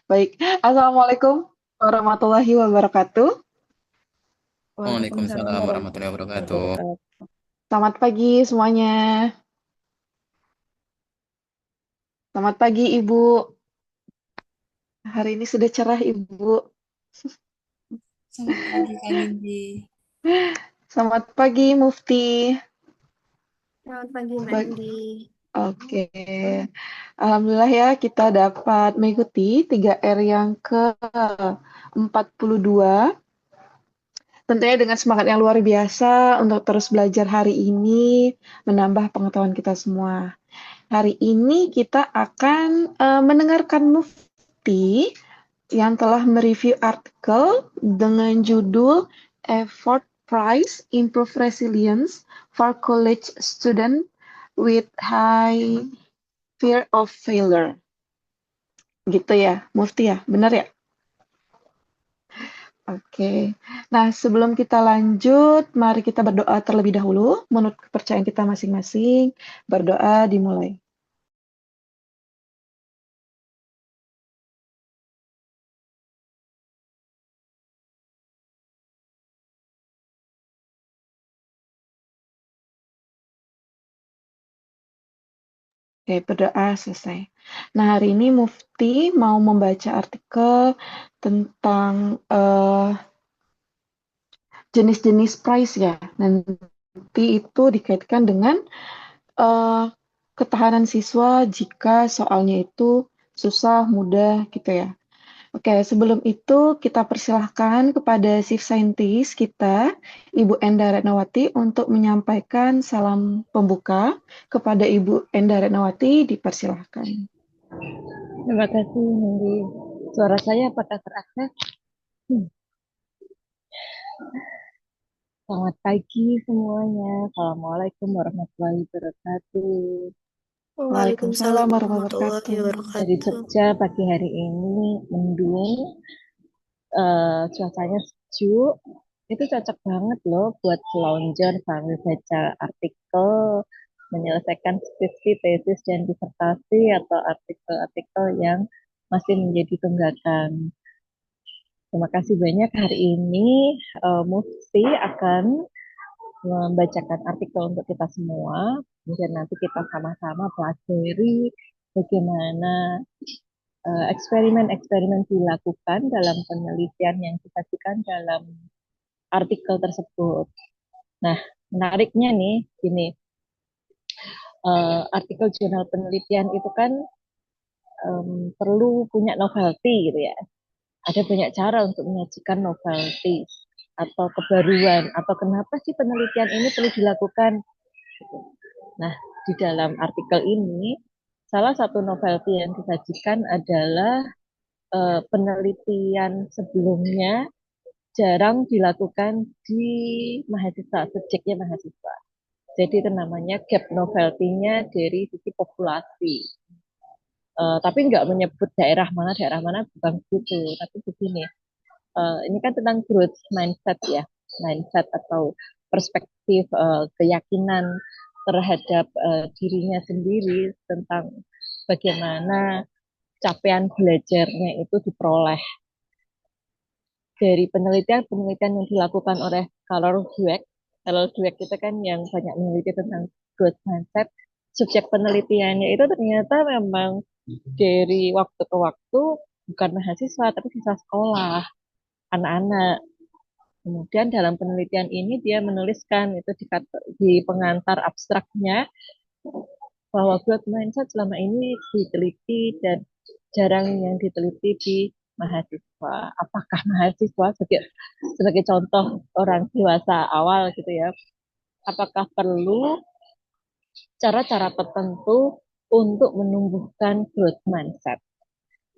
Baik, Assalamualaikum warahmatullahi wabarakatuh. Waalaikumsalam Waalaikumsalam warahmatullahi warahmatullahi wabarakatuh. wabarakatuh. Selamat pagi semuanya. Selamat pagi Ibu. Hari ini sudah cerah Ibu. Selamat pagi Kak Windy. Selamat pagi Mufti. Selamat pagi Mbak Ba- Indi. Oke, Alhamdulillah ya kita dapat mengikuti 3R yang ke-42. Tentunya dengan semangat yang luar biasa untuk terus belajar hari ini, menambah pengetahuan kita semua. Hari ini kita akan mendengarkan Mufti yang telah mereview artikel dengan judul Effort Price Improve Resilience for College Student with High Fear of Failure. Gitu ya, Mufti ya, benar ya? Oke. Nah, sebelum kita lanjut, mari kita berdoa terlebih dahulu. Menurut kepercayaan kita masing-masing, berdoa dimulai. Oke, berdoa selesai. Nah, hari ini Mufti mau membaca artikel tentang jenis-jenis price ya. Nanti itu dikaitkan dengan eh, ketahanan siswa jika soalnya itu susah, mudah gitu ya. Oke, sebelum itu kita persilahkan kepada Chief Scientist kita, Ibu Enda Retnawati, untuk menyampaikan salam pembuka. Kepada Ibu Enda Retnawati, dipersilahkan. Terima kasih Windy. Suara saya apakah terakses? Hmm. Selamat pagi semuanya. Assalamualaikum warahmatullahi wabarakatuh. Waalaikumsalam Waalaikumsalam warahmatullahi warahmatullahi wabarakatuh. Dari wabarakatuh. Jogja pagi hari ini mendung, cuacanya sejuk. Itu cocok banget loh buat selonjor sambil baca artikel, menyelesaikan skripsi, tesis, dan disertasi atau artikel-artikel yang masih menjadi tunggakan. Terima kasih banyak hari ini Mufti akan membacakan artikel untuk kita semua. Kemudian nanti kita sama-sama pelajari bagaimana eksperimen-eksperimen dilakukan dalam penelitian yang disajikan dalam artikel tersebut. Nah, menariknya nih, gini, artikel jurnal penelitian itu kan perlu punya novelty gitu ya. Ada banyak cara untuk menyajikan novelty atau kebaruan atau kenapa sih penelitian ini perlu dilakukan. Nah, di dalam artikel ini salah satu novelty yang disajikan adalah penelitian sebelumnya jarang dilakukan di mahasiswa, subjeknya mahasiswa. Jadi itu namanya gap novelty-nya dari sisi populasi. Tapi nggak menyebut daerah mana bukan begitu. Tapi begini, ini kan tentang growth mindset ya, mindset atau perspektif keyakinan terhadap dirinya sendiri tentang bagaimana capaian belajarnya itu diperoleh dari penelitian-penelitian yang dilakukan oleh Carol Dweck. Carol Dweck itu kan yang banyak meneliti tentang growth mindset. Subjek penelitiannya itu ternyata memang dari waktu ke waktu bukan mahasiswa tapi siswa sekolah, anak-anak. Kemudian dalam penelitian ini dia menuliskan itu di pengantar abstraknya bahwa growth mindset selama ini diteliti dan jarang yang diteliti di mahasiswa. Apakah mahasiswa sebagai contoh orang dewasa awal gitu ya, apakah perlu cara-cara tertentu untuk menumbuhkan growth mindset?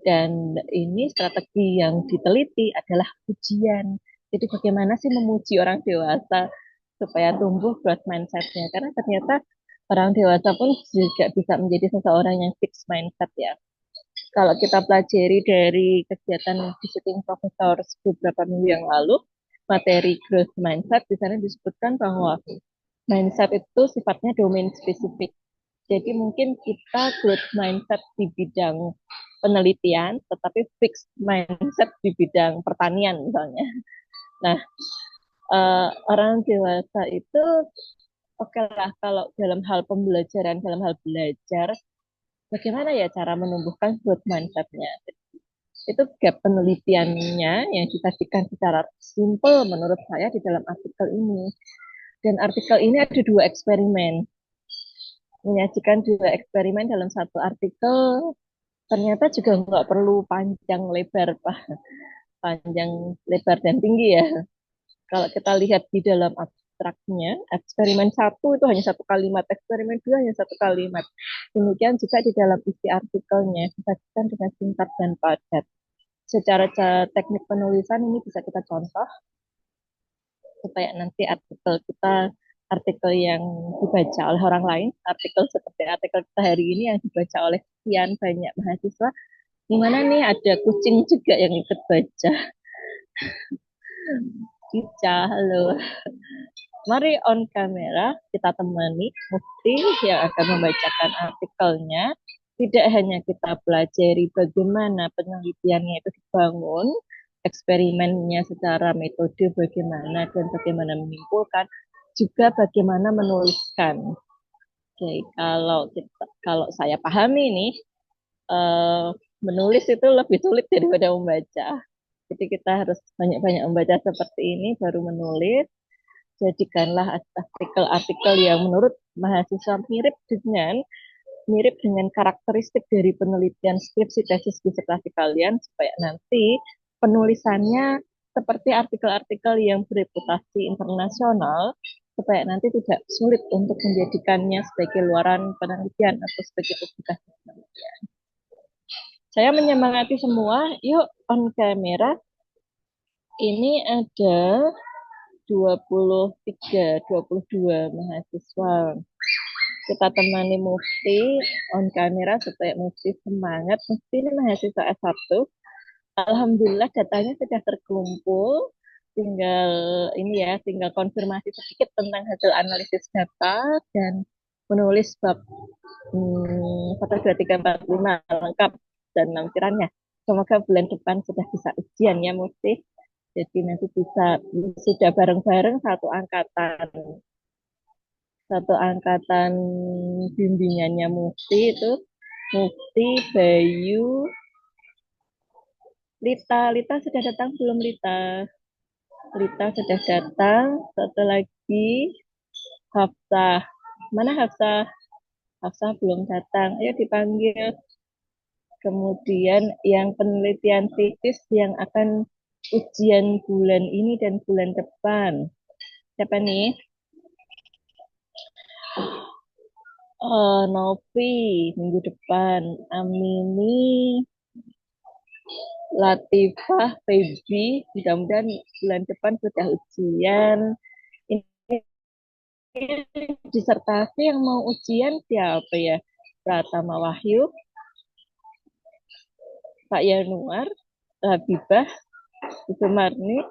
Dan ini strategi yang diteliti adalah ujian. Jadi bagaimana sih memuji orang dewasa supaya tumbuh growth mindset-nya? Karena ternyata orang dewasa pun juga bisa menjadi seseorang yang fixed mindset ya. Kalau kita pelajari dari kegiatan visiting professor beberapa minggu yang lalu, materi growth mindset di sana disebutkan bahwa mindset itu sifatnya domain spesifik. Jadi mungkin kita growth mindset di bidang penelitian, tetapi fixed mindset di bidang pertanian misalnya. Nah, orang dewasa itu oke lah kalau dalam hal pembelajaran, dalam hal belajar, bagaimana ya cara menumbuhkan growth mindset-nya. Itu gap penelitiannya yang disajikan secara simple menurut saya di dalam artikel ini. Dan artikel ini ada dua eksperimen. Menyajikan dua eksperimen dalam satu artikel, ternyata juga nggak perlu panjang lebar, Pak. Panjang lebar dan tinggi ya. Kalau kita lihat di dalam abstraknya, eksperimen satu itu hanya satu kalimat, eksperimen dua hanya satu kalimat. Demikian juga di dalam isi artikelnya, disajikan dengan singkat dan padat. Secara teknik penulisan ini bisa kita contoh supaya nanti artikel kita, artikel yang dibaca oleh orang lain, artikel seperti artikel kita hari ini yang dibaca oleh sekian banyak mahasiswa, di mana nih ada kucing juga yang ikut baca. Cica, halo. Mari on kamera kita temani Mufti yang akan membacakan artikelnya. Tidak hanya kita pelajari bagaimana penelitiannya itu dibangun, eksperimennya secara metode bagaimana dan bagaimana menyimpulkan, juga bagaimana menuliskan. Jadi kalau saya pahami nih, eh, menulis itu lebih sulit daripada membaca. Jadi kita harus banyak-banyak membaca seperti ini baru menulis. Jadikanlah artikel-artikel yang menurut mahasiswa mirip dengan karakteristik dari penelitian skripsi tesis disertasi kalian supaya nanti penulisannya seperti artikel-artikel yang bereputasi internasional supaya nanti tidak sulit untuk menjadikannya sebagai luaran penelitian atau sebagai publikasi penelitian. Saya menyemangati semua, yuk on camera. Ini ada 23, 22 mahasiswa. Kita temani Mufti on kamera supaya Mufti semangat. Mufti ini mahasiswa S1. Alhamdulillah datanya sudah terkumpul. Tinggal konfirmasi sedikit tentang hasil analisis data dan menulis bab 1, 2, 3, 4, 5 lengkap dan lampirannya. Semoga bulan depan sudah bisa ujian ya Mufti. Jadi nanti sudah bareng-bareng satu angkatan bimbingannya Mufti itu Mufti, Bayu, Lita sudah datang belum Lita? Lita sudah datang. Satu lagi Hafsah. Mana Hafsah? Hafsah belum datang. Ayo dipanggil. Kemudian yang penelitian tesis yang akan ujian bulan ini dan bulan depan. Siapa nih? Novi minggu depan. Amini, Latifah, Feby, mudah-mudahan bulan depan sudah ujian. Ini disertasi yang mau ujian siapa ya? Pratama Wahyu, Pak Yanuar, Habibah, Ibu Marni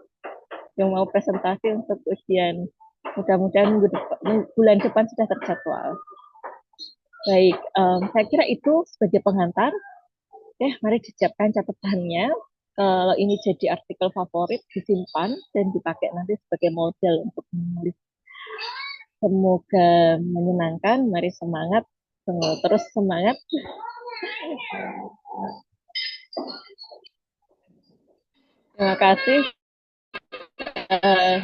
yang mau presentasi untuk ujian. Mudah-mudahan bulan depan sudah terjadwal. Baik, saya kira itu sebagai pengantar. Mari disiapkan catatannya. Kalau ini jadi artikel favorit, disimpan dan dipakai nanti sebagai model untuk menulis. Semoga menyenangkan. Mari semangat. Terus semangat. Terima kasih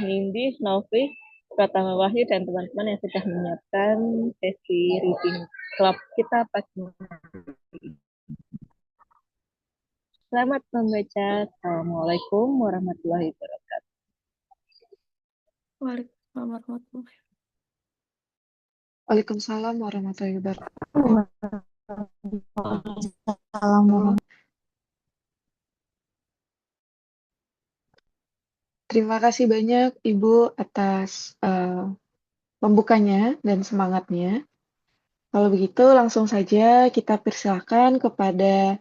Nindi, Novi, Pratama Wahyu, dan teman-teman yang sudah menyiapkan sesi reading club kita pagi ini. Selamat membaca. Assalamualaikum warahmatullahi wabarakatuh. Waalaikumsalam warahmatullahi wabarakatuh. Terima kasih banyak Ibu atas pembukanya dan semangatnya. Kalau begitu langsung saja kita persilakan kepada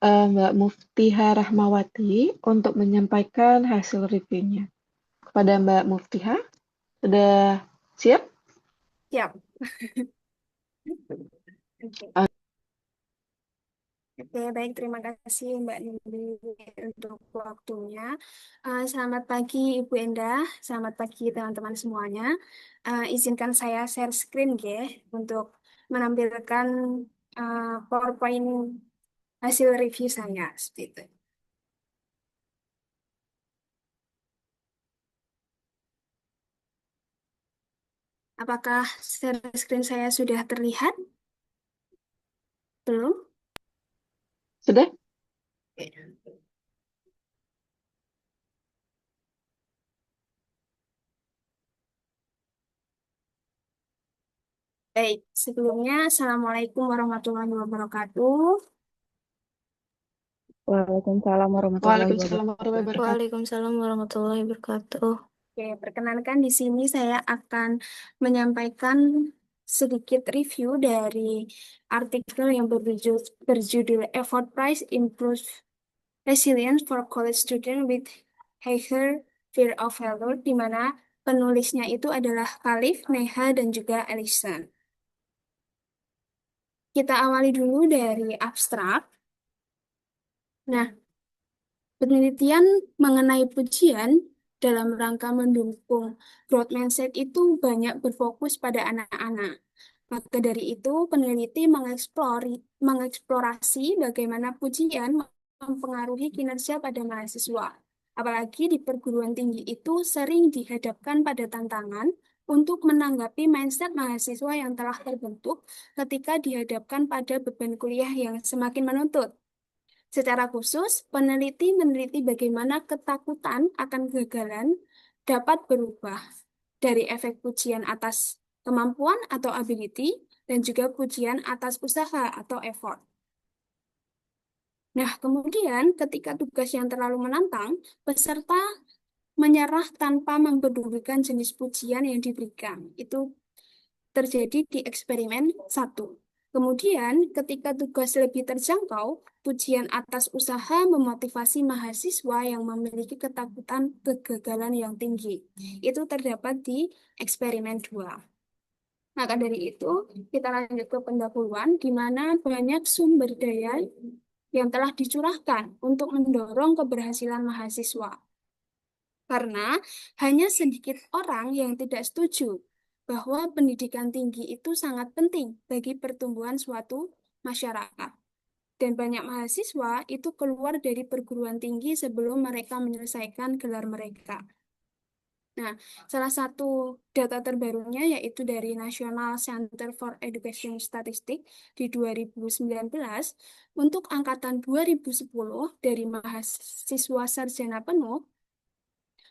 Mbak Muftiha Rahmawati untuk menyampaikan hasil reviewnya. Kepada Mbak Muftiha, sudah siap? Siap. Oke, baik. Terima kasih Mbak Nindi untuk waktunya. Selamat pagi Ibu Endah, selamat pagi teman-teman semuanya. Izinkan saya share screen ya untuk menampilkan PowerPoint hasil review saya. Seperti itu. Apakah share screen saya sudah terlihat? Belum? Sudah? Baik, sebelumnya Assalamualaikum warahmatullahi wabarakatuh. Waalaikumsalam warahmatullahi Waalaikumsalam warahmatullahi wabarakatuh. wabarakatuh. Waalaikumsalam warahmatullahi wabarakatuh. Oke, perkenalkan di sini saya akan menyampaikan sedikit review dari artikel yang berjudul Effort Price Improves Resilience for College Student with Higher Fear of Failure, di mana penulisnya itu adalah Khalif, Neha, dan juga Alison. Kita awali dulu dari abstrak. Nah, penelitian mengenai pujian dalam rangka mendukung growth mindset itu banyak berfokus pada anak-anak. Maka dari itu, peneliti mengeksplorasi bagaimana pujian mempengaruhi kinerja pada mahasiswa. Apalagi di perguruan tinggi itu sering dihadapkan pada tantangan untuk menanggapi mindset mahasiswa yang telah terbentuk ketika dihadapkan pada beban kuliah yang semakin menuntut. Secara khusus, peneliti meneliti bagaimana ketakutan akan kegagalan dapat berubah dari efek pujian atas kemampuan atau ability dan juga pujian atas usaha atau effort. Nah, kemudian ketika tugas yang terlalu menantang, peserta menyerah tanpa mempedulikan jenis pujian yang diberikan. Itu terjadi di eksperimen 1. Kemudian, ketika tugas lebih terjangkau, pujian atas usaha memotivasi mahasiswa yang memiliki ketakutan kegagalan yang tinggi. Itu terdapat di eksperimen 2. Maka dari itu, kita lanjut ke pendahuluan, di mana banyak sumber daya yang telah dicurahkan untuk mendorong keberhasilan mahasiswa. Karena hanya sedikit orang yang tidak setuju bahwa pendidikan tinggi itu sangat penting bagi pertumbuhan suatu masyarakat. Dan banyak mahasiswa itu keluar dari perguruan tinggi sebelum mereka menyelesaikan gelar mereka. Nah, salah satu data terbarunya yaitu dari National Center for Education Statistics di 2019, untuk angkatan 2010 dari mahasiswa sarjana penuh,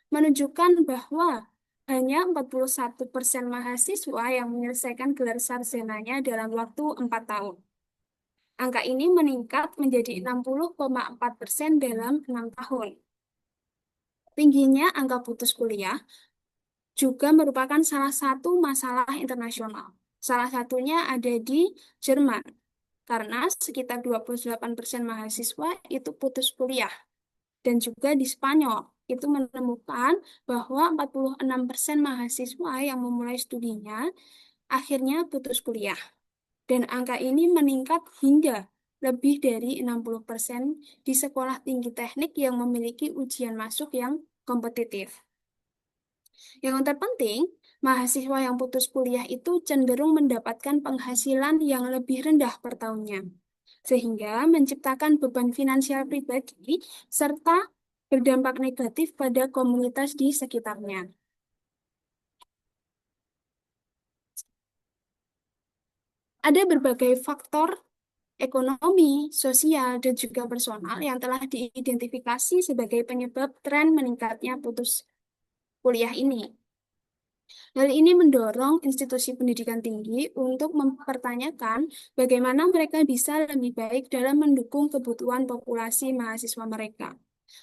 menunjukkan bahwa hanya 41% mahasiswa yang menyelesaikan gelar sarjananya dalam waktu 4 tahun. Angka ini meningkat menjadi 60,4% dalam 6 tahun. Tingginya angka putus kuliah juga merupakan salah satu masalah internasional. Salah satunya ada di Jerman, karena sekitar 28% mahasiswa itu putus kuliah. Dan juga di Spanyol, itu menemukan bahwa 46% mahasiswa yang memulai studinya akhirnya putus kuliah. Dan angka ini meningkat hingga lebih dari 60% di sekolah tinggi teknik yang memiliki ujian masuk yang kompetitif. Yang terpenting, mahasiswa yang putus kuliah itu cenderung mendapatkan penghasilan yang lebih rendah per tahunnya, sehingga menciptakan beban finansial pribadi serta berdampak negatif pada komunitas di sekitarnya. Ada berbagai faktor ekonomi, sosial, dan juga personal yang telah diidentifikasi sebagai penyebab tren meningkatnya putus kuliah ini. Hal ini mendorong institusi pendidikan tinggi untuk mempertanyakan bagaimana mereka bisa lebih baik dalam mendukung kebutuhan populasi mahasiswa mereka.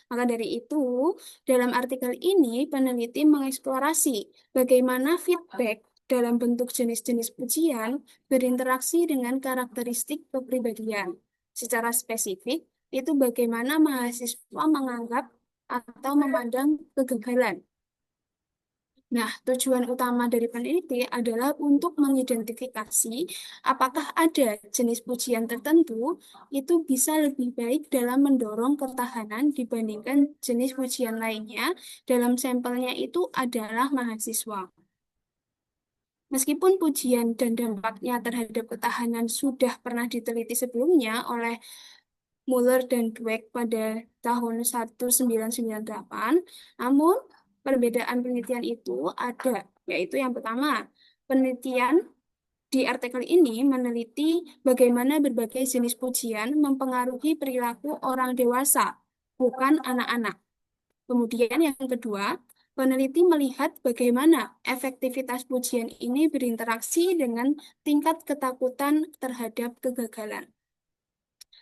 Maka dari itu, dalam artikel ini peneliti mengeksplorasi bagaimana feedback dalam bentuk jenis-jenis pujian berinteraksi dengan karakteristik kepribadian. Secara spesifik, itu bagaimana mahasiswa menganggap atau memandang kegagalan. Nah, tujuan utama dari peneliti adalah untuk mengidentifikasi apakah ada jenis pujian tertentu itu bisa lebih baik dalam mendorong ketahanan dibandingkan jenis pujian lainnya dalam sampelnya itu adalah mahasiswa. Meskipun pujian dan dampaknya terhadap ketahanan sudah pernah diteliti sebelumnya oleh Muller dan Dweck pada tahun 1998, namun perbedaan penelitian itu ada, yaitu yang pertama, penelitian di artikel ini meneliti bagaimana berbagai jenis pujian mempengaruhi perilaku orang dewasa, bukan anak-anak. Kemudian yang kedua, peneliti melihat bagaimana efektivitas pujian ini berinteraksi dengan tingkat ketakutan terhadap kegagalan.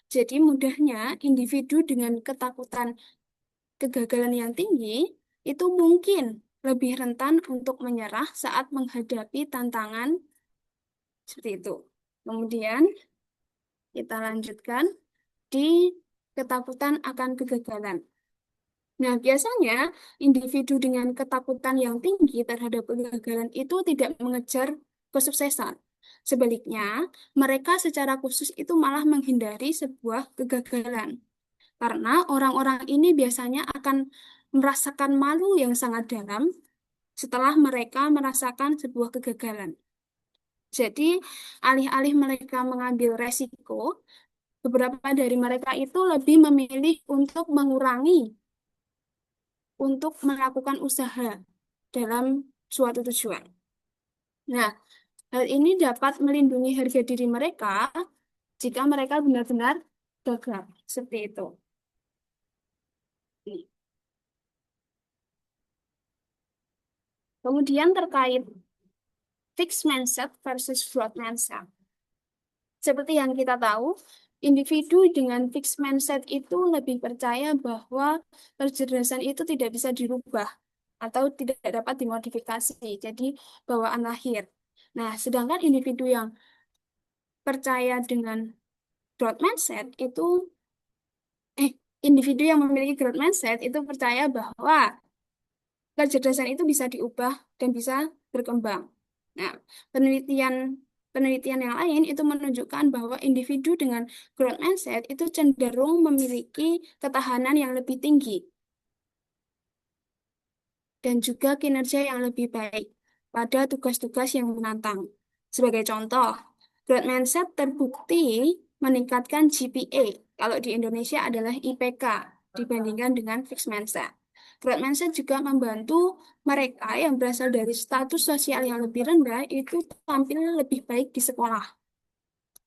Jadi mudahnya individu dengan ketakutan kegagalan yang tinggi itu mungkin lebih rentan untuk menyerah saat menghadapi tantangan seperti itu. Kemudian kita lanjutkan di ketakutan akan kegagalan. Nah, biasanya individu dengan ketakutan yang tinggi terhadap kegagalan itu tidak mengejar kesuksesan. Sebaliknya, mereka secara khusus itu malah menghindari sebuah kegagalan. Karena orang-orang ini biasanya akan merasakan malu yang sangat dalam setelah mereka merasakan sebuah kegagalan. Jadi, alih-alih mereka mengambil resiko, beberapa dari mereka itu lebih memilih untuk mengurangi, untuk melakukan usaha dalam suatu tujuan. Nah, hal ini dapat melindungi harga diri mereka jika mereka benar-benar gagal. Seperti itu. Kemudian terkait fixed mindset versus growth mindset. Seperti yang kita tahu, individu dengan fixed mindset itu lebih percaya bahwa kecerdasan itu tidak bisa dirubah atau tidak dapat dimodifikasi, jadi bawaan lahir. Nah, sedangkan individu yang percaya dengan growth mindset itu, individu yang memiliki growth mindset itu percaya bahwa kecerdasan itu bisa diubah dan bisa berkembang. Nah, penelitian penelitian yang lain itu menunjukkan bahwa individu dengan growth mindset itu cenderung memiliki ketahanan yang lebih tinggi dan juga kinerja yang lebih baik pada tugas-tugas yang menantang. Sebagai contoh, growth mindset terbukti meningkatkan GPA, kalau di Indonesia adalah IPK, dibandingkan dengan fixed mindset. Growth mindset juga membantu mereka yang berasal dari status sosial yang lebih rendah itu tampil lebih baik di sekolah.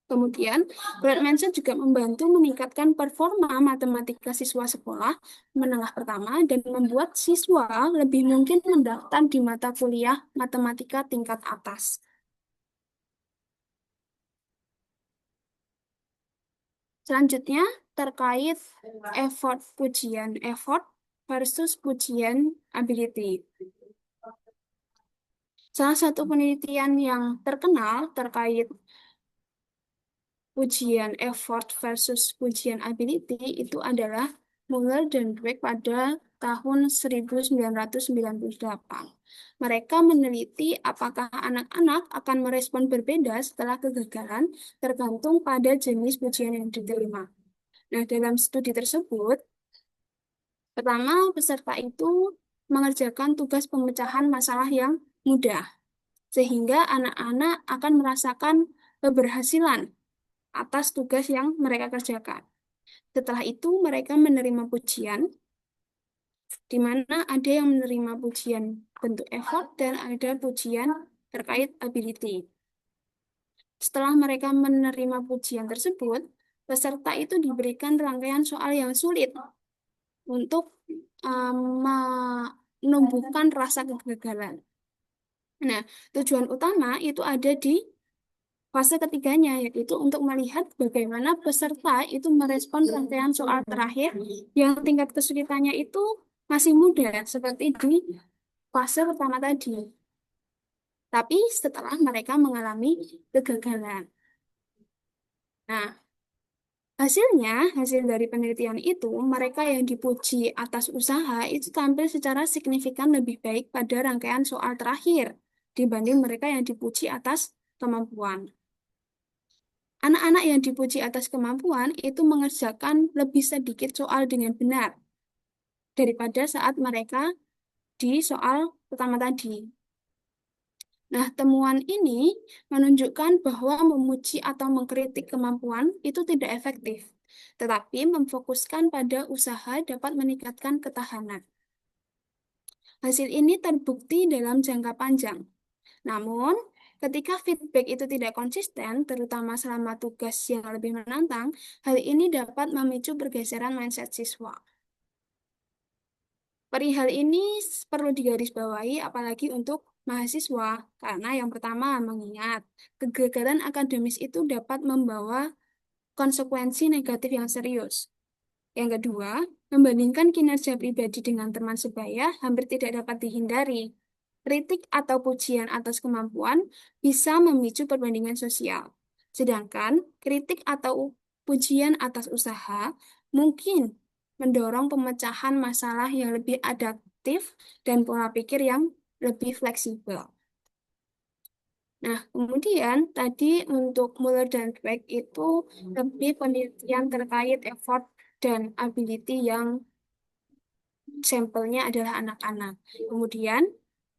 Kemudian, growth mindset juga membantu meningkatkan performa matematika siswa sekolah menengah pertama dan membuat siswa lebih mungkin mendaftar di mata kuliah matematika tingkat atas. Selanjutnya, terkait effort versus pujian ability. Salah satu penelitian yang terkenal terkait pujian effort versus pujian ability itu adalah Muller dan Dweck pada tahun 1998. Mereka meneliti apakah anak-anak akan merespon berbeda setelah kegagalan tergantung pada jenis pujian yang diterima. Nah, dalam studi tersebut, pertama peserta itu mengerjakan tugas pemecahan masalah yang mudah, sehingga anak-anak akan merasakan keberhasilan atas tugas yang mereka kerjakan. Setelah itu, mereka menerima pujian, di mana ada yang menerima pujian bentuk effort dan ada pujian terkait ability. Setelah mereka menerima pujian tersebut, peserta itu diberikan rangkaian soal yang sulit untuk menumbuhkan rasa kegagalan. Nah, tujuan utama itu ada di fase ketiganya, yaitu untuk melihat bagaimana peserta itu merespon rangkaian soal terakhir yang tingkat kesulitannya itu masih mudah, seperti di fase pertama tadi. Tapi setelah mereka mengalami kegagalan. Nah, Hasil dari penelitian itu, mereka yang dipuji atas usaha itu tampil secara signifikan lebih baik pada rangkaian soal terakhir dibanding mereka yang dipuji atas kemampuan. Anak-anak yang dipuji atas kemampuan itu mengerjakan lebih sedikit soal dengan benar daripada saat mereka di soal pertama tadi. Nah, temuan ini menunjukkan bahwa memuji atau mengkritik kemampuan itu tidak efektif, tetapi memfokuskan pada usaha dapat meningkatkan ketahanan. Hasil ini terbukti dalam jangka panjang. Namun, ketika feedback itu tidak konsisten, terutama selama tugas yang lebih menantang, hal ini dapat memicu pergeseran mindset siswa. Perihal ini perlu digarisbawahi apalagi untuk mahasiswa, karena yang pertama mengingat kegagalan akademis itu dapat membawa konsekuensi negatif yang serius. Yang kedua, membandingkan kinerja pribadi dengan teman sebaya hampir tidak dapat dihindari. Kritik atau pujian atas kemampuan bisa memicu perbandingan sosial. Sedangkan kritik atau pujian atas usaha mungkin mendorong pemecahan masalah yang lebih adaptif dan pola pikir yang lebih fleksibel. Nah, kemudian tadi untuk Muller dan Dweck itu lebih penelitian terkait effort dan ability yang sampelnya adalah anak-anak. Kemudian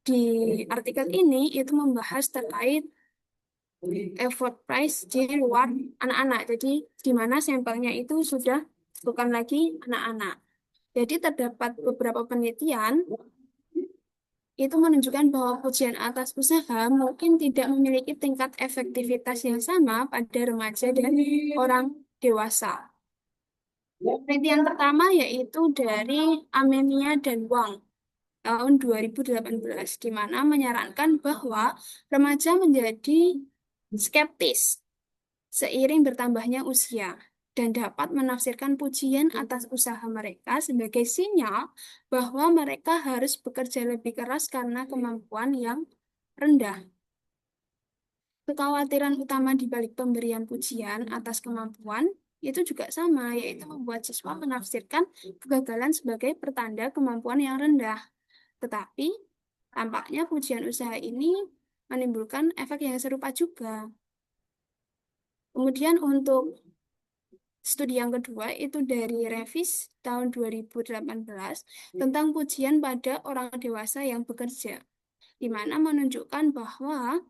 di artikel ini itu membahas terkait effort price di luar anak-anak. Jadi di mana sampelnya itu sudah bukan lagi anak-anak. Jadi terdapat beberapa penelitian itu menunjukkan bahwa pujian atas usaha mungkin tidak memiliki tingkat efektivitas yang sama pada remaja dan orang dewasa. Penelitian pertama yaitu dari Amenia dan Wang tahun 2018, di mana menyarankan bahwa remaja menjadi skeptis seiring bertambahnya usia dan dapat menafsirkan pujian atas usaha mereka sebagai sinyal bahwa mereka harus bekerja lebih keras karena kemampuan yang rendah. Kekhawatiran utama di balik pemberian pujian atas kemampuan itu juga sama, yaitu membuat siswa menafsirkan kegagalan sebagai pertanda kemampuan yang rendah. Tetapi, tampaknya pujian usaha ini menimbulkan efek yang serupa juga. Kemudian untuk studi yang kedua itu dari Revis tahun 2018 tentang pujian pada orang dewasa yang bekerja, di mana menunjukkan bahwa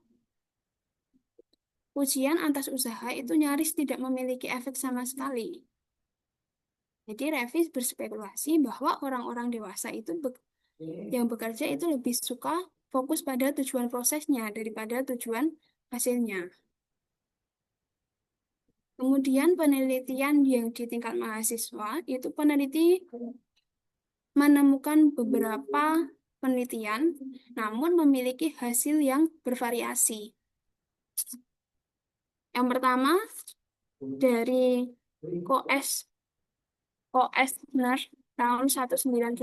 pujian atas usaha itu nyaris tidak memiliki efek sama sekali. Jadi Revis berspekulasi bahwa orang-orang dewasa itu yang bekerja itu lebih suka fokus pada tujuan prosesnya daripada tujuan hasilnya. Kemudian penelitian yang di tingkat mahasiswa itu peneliti menemukan beberapa penelitian namun memiliki hasil yang bervariasi. Yang pertama dari Koesner tahun 1987,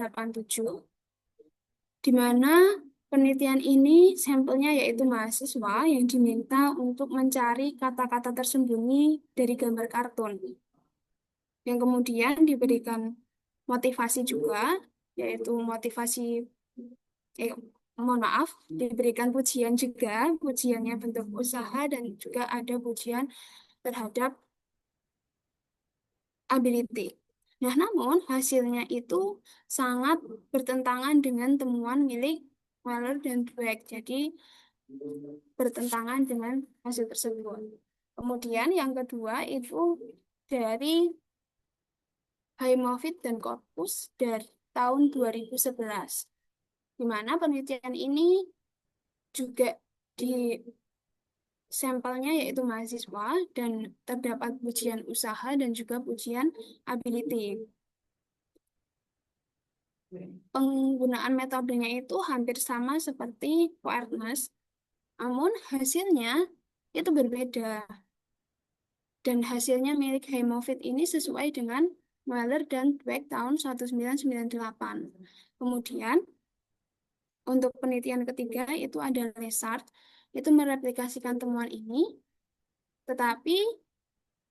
di mana penelitian ini sampelnya yaitu mahasiswa yang diminta untuk mencari kata-kata tersembunyi dari gambar kartun. Yang kemudian diberikan motivasi juga, yaitu diberikan pujian juga, pujiannya bentuk usaha dan juga ada pujian terhadap ability. Nah, namun hasilnya itu sangat bertentangan dengan temuan milik Muller dan Dweck. Jadi, bertentangan dengan hasil tersebut. Kemudian yang kedua itu dari Haimovitz dan Corpus dari tahun 2011, di mana penelitian ini juga di sampelnya yaitu mahasiswa dan terdapat pujian usaha dan juga pujian ability. Penggunaan metodenya itu hampir sama seperti Koertnes, namun hasilnya itu berbeda. Dan hasilnya milik Haimovitz ini sesuai dengan Muller dan Dweck tahun 1998. Kemudian, untuk penelitian ketiga itu ada Lesart, itu mereplikasikan temuan ini, tetapi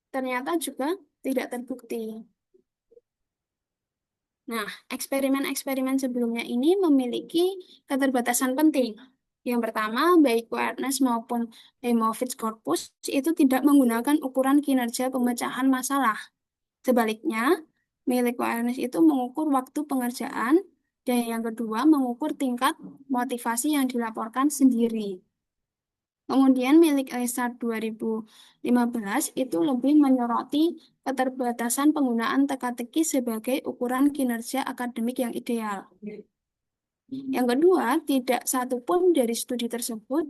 ternyata juga tidak terbukti. Nah, eksperimen-eksperimen sebelumnya ini memiliki keterbatasan penting. Yang pertama, baik Warnes maupun Leibovitz corpus itu tidak menggunakan ukuran kinerja pemecahan masalah. Sebaliknya, milik Warnes itu mengukur waktu pengerjaan, dan yang kedua mengukur tingkat motivasi yang dilaporkan sendiri. Kemudian milik ESAT 2015 itu lebih menyoroti keterbatasan penggunaan teka-teki sebagai ukuran kinerja akademik yang ideal. Yang kedua, tidak satupun dari studi tersebut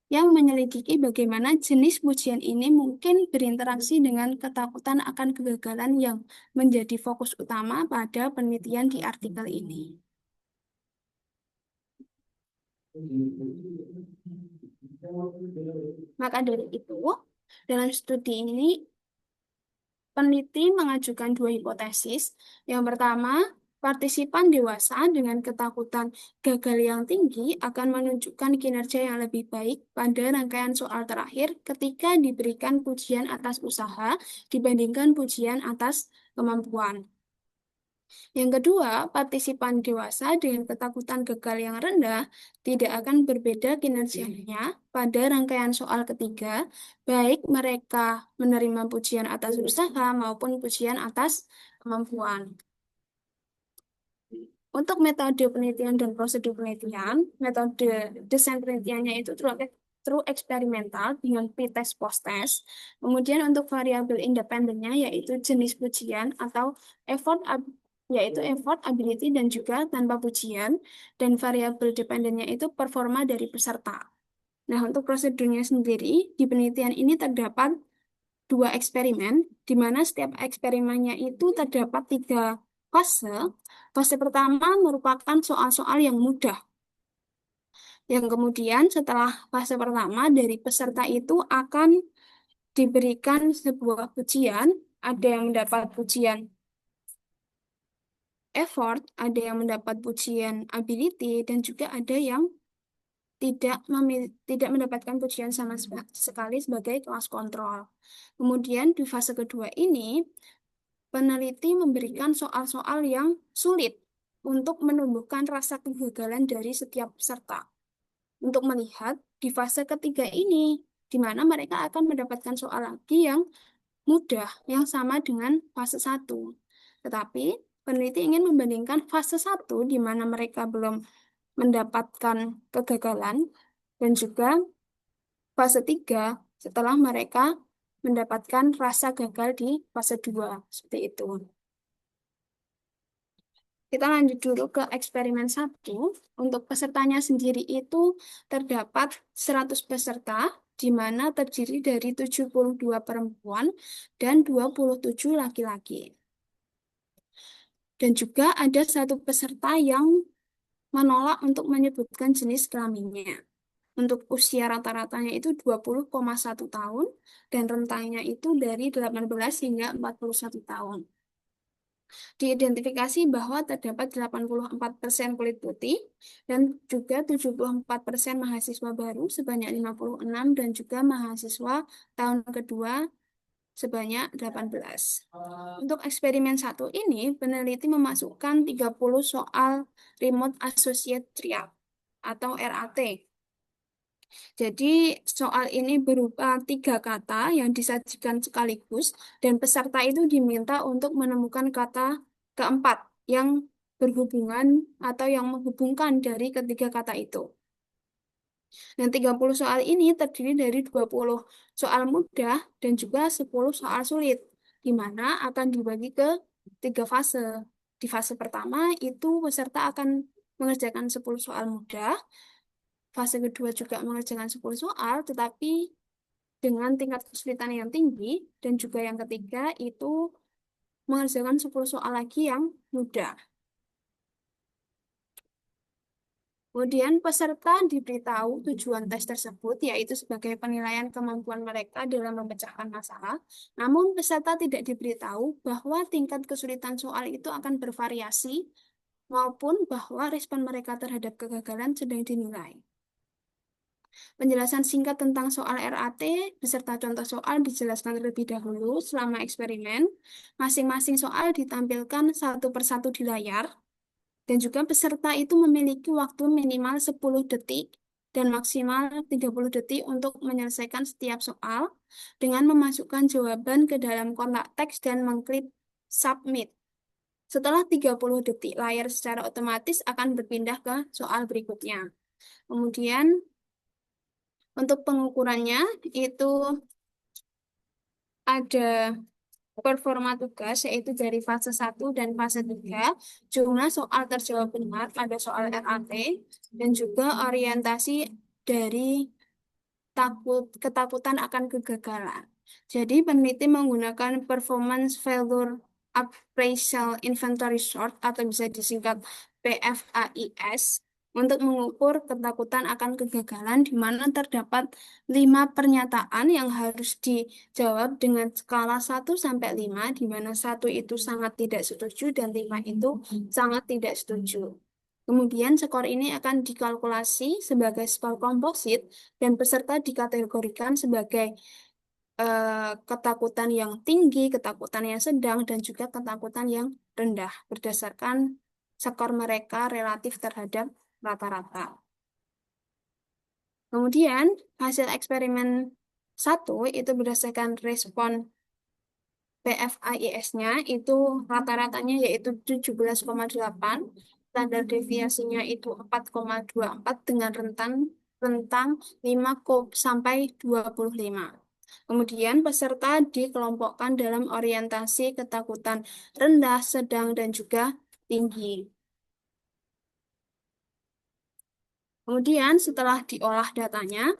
yang menyelidiki bagaimana jenis pujian ini mungkin berinteraksi dengan ketakutan akan kegagalan yang menjadi fokus utama pada penelitian di artikel ini. Maka dari itu, dalam studi ini peneliti mengajukan dua hipotesis. Yang pertama, partisipan dewasa dengan ketakutan gagal yang tinggi akan menunjukkan kinerja yang lebih baik pada rangkaian soal terakhir ketika diberikan pujian atas usaha dibandingkan pujian atas kemampuan. Yang kedua, partisipan dewasa dengan ketakutan gagal yang rendah tidak akan berbeda kinerjanya pada rangkaian soal ketiga, baik mereka menerima pujian atas usaha maupun pujian atas kemampuan. Untuk metode penelitian dan prosedur penelitian, metode desain penelitiannya itu true eksperimental dengan pretest post-test. Kemudian untuk variabel independennya yaitu jenis pujian atau effort yaitu effort, ability, dan juga tanpa pujian. Dan variabel dependennya itu performa dari peserta. Nah, untuk prosedurnya sendiri, di penelitian ini terdapat dua eksperimen, di mana setiap eksperimennya itu terdapat 3 fase. Fase pertama merupakan soal-soal yang mudah. Yang kemudian setelah fase pertama dari peserta itu akan diberikan sebuah pujian, ada yang mendapat pujian effort, ada yang mendapat pujian ability, dan juga ada yang tidak mendapatkan pujian sama sekali sebagai kelas kontrol. Kemudian di fase kedua ini, peneliti memberikan soal-soal yang sulit untuk menumbuhkan rasa kegagalan dari setiap peserta. Untuk melihat di fase ketiga ini, di mana mereka akan mendapatkan soal lagi yang mudah, yang sama dengan fase 1. Tetapi peneliti ingin membandingkan fase 1, di mana mereka belum mendapatkan kegagalan, dan juga fase 3 setelah mereka mendapatkan rasa gagal di fase 2. Seperti itu. Kita lanjut dulu ke eksperimen 1. Untuk pesertanya sendiri itu terdapat 100 peserta, di mana terdiri dari 72 perempuan dan 27 laki-laki. Dan juga ada satu peserta yang menolak untuk menyebutkan jenis kelaminnya. Untuk usia rata-ratanya itu 20,1 tahun, dan rentangnya itu dari 18 hingga 41 tahun. Diidentifikasi bahwa terdapat 84% kulit putih dan juga 74% mahasiswa baru sebanyak 56 dan juga mahasiswa tahun kedua sebanyak 18. Untuk eksperimen 1 ini, peneliti memasukkan 30 soal Remote Associate Triad atau RAT. Jadi soal ini berupa 3 kata yang disajikan sekaligus dan peserta itu diminta untuk menemukan kata keempat yang berhubungan atau yang menghubungkan dari ketiga kata itu. Dan 30 soal ini terdiri dari 20 soal mudah dan juga 10 soal sulit, di mana akan dibagi ke 3 fase. Di fase pertama itu peserta akan mengerjakan 10 soal mudah, fase kedua juga mengerjakan 10 soal, tetapi dengan tingkat kesulitan yang tinggi, dan juga yang ketiga itu mengerjakan 10 soal lagi yang mudah. Kemudian peserta diberitahu tujuan tes tersebut, yaitu sebagai penilaian kemampuan mereka dalam memecahkan masalah. Namun peserta tidak diberitahu bahwa tingkat kesulitan soal itu akan bervariasi, maupun bahwa respon mereka terhadap kegagalan sedang dinilai. Penjelasan singkat tentang soal RAT beserta contoh soal dijelaskan terlebih dahulu selama eksperimen. Masing-masing soal ditampilkan satu persatu di layar. Dan juga peserta itu memiliki waktu minimal 10 detik dan maksimal 30 detik untuk menyelesaikan setiap soal dengan memasukkan jawaban ke dalam kotak teks dan mengklik submit. Setelah 30 detik, layar secara otomatis akan berpindah ke soal berikutnya. Kemudian untuk pengukurannya itu ada performa tugas yaitu dari fase 1 dan fase 3, jumlah soal terjawab benar pada soal RAT, dan juga orientasi dari ketakutan akan kegagalan. Jadi peneliti menggunakan Performance Failure Appraisal Inventory Sort atau bisa disingkat PFAIS untuk mengukur ketakutan akan kegagalan, di mana terdapat 5 pernyataan yang harus dijawab dengan skala 1 sampai 5, di mana 1 itu sangat tidak setuju dan 5 itu sangat tidak setuju. Kemudian skor ini akan dikalkulasi sebagai skor komposit dan peserta dikategorikan sebagai ketakutan yang tinggi, ketakutan yang sedang, dan juga ketakutan yang rendah berdasarkan skor mereka relatif terhadap rata-rata. Kemudian hasil eksperimen 1 itu berdasarkan respon PFAIS-nya itu rata-ratanya yaitu 17,8, standar deviasinya itu 4,24 dengan rentang 5 sampai 25. Kemudian peserta dikelompokkan dalam orientasi ketakutan rendah, sedang, dan juga tinggi. Kemudian setelah diolah datanya,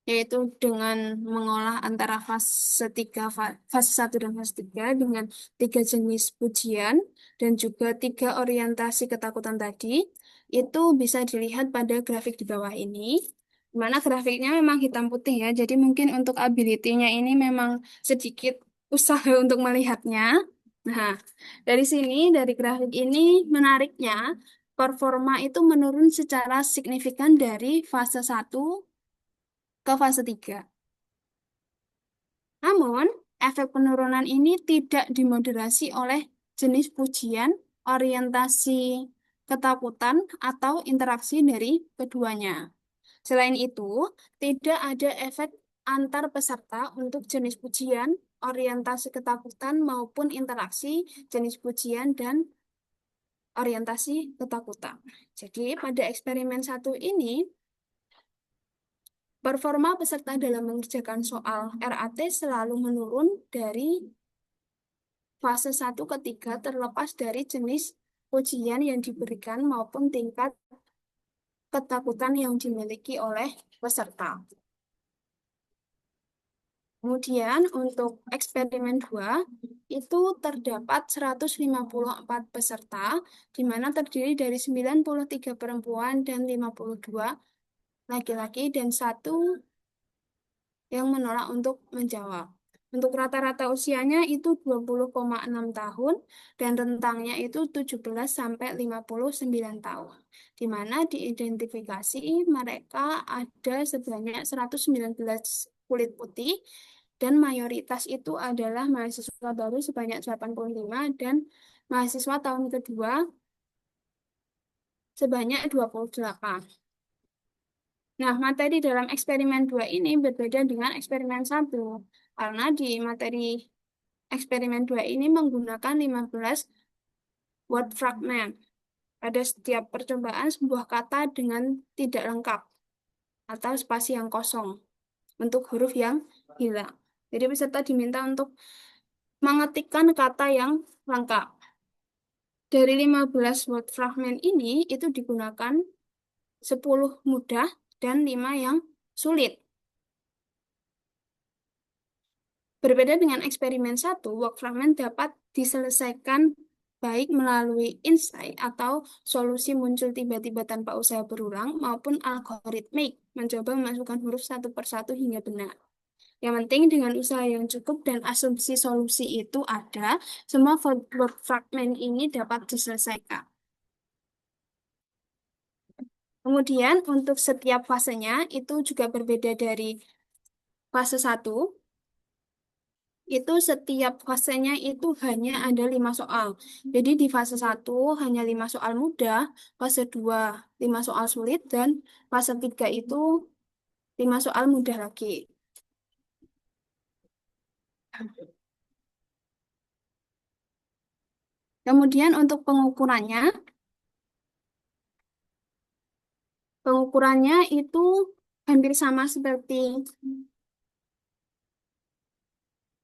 yaitu dengan mengolah antara fase 3, fase 1 dan fase 3 dengan 3 jenis pujian dan juga 3 orientasi ketakutan tadi, itu bisa dilihat pada grafik di bawah ini, di mana grafiknya memang hitam putih ya, jadi mungkin untuk ability-nya ini memang sedikit usaha untuk melihatnya. Nah, dari sini, dari grafik ini menariknya, performa itu menurun secara signifikan dari fase 1 ke fase 3. Namun, efek penurunan ini tidak dimoderasi oleh jenis pujian, orientasi ketakutan, atau interaksi dari keduanya. Selain itu, tidak ada efek antar peserta untuk jenis pujian, orientasi ketakutan, maupun interaksi jenis pujian dan orientasi ketakutan. Jadi, pada eksperimen 1 ini, performa peserta dalam mengerjakan soal RAT selalu menurun dari fase 1 ke 3 terlepas dari jenis ujian yang diberikan maupun tingkat ketakutan yang dimiliki oleh peserta. Kemudian untuk eksperimen 2 itu terdapat 154 peserta, di mana terdiri dari 93 perempuan dan 52 laki-laki dan 1 yang menolak untuk menjawab. Untuk rata-rata usianya itu 20,6 tahun dan rentangnya itu 17 sampai 59 tahun. Di mana diidentifikasi mereka ada sebanyak 119 kulit putih dan mayoritas itu adalah mahasiswa baru sebanyak 85 dan mahasiswa tahun kedua sebanyak 28. Nah, materi dalam eksperimen 2 ini berbeda dengan eksperimen 1, karena di materi eksperimen 2 ini menggunakan 15 word fragment. Pada setiap percobaan, sebuah kata dengan tidak lengkap atau spasi yang kosong untuk huruf yang hilang. Jadi peserta diminta untuk mengetikkan kata yang lengkap. Dari 15 word fragment ini, itu digunakan 10 mudah dan 5 yang sulit. Berbeda dengan eksperimen 1, work fragment dapat diselesaikan baik melalui insight atau solusi muncul tiba-tiba tanpa usaha berulang maupun algoritmik, mencoba memasukkan huruf satu persatu hingga benar. Yang penting dengan usaha yang cukup dan asumsi solusi itu ada, semua work fragment ini dapat diselesaikan. Kemudian untuk setiap fasenya itu juga berbeda dari fase 1. Itu setiap fasenya itu hanya ada 5 soal. Jadi di fase 1 hanya 5 soal mudah, fase 2 5 soal sulit, dan fase 3 itu 5 soal mudah lagi. Kemudian untuk pengukurannya itu hampir sama seperti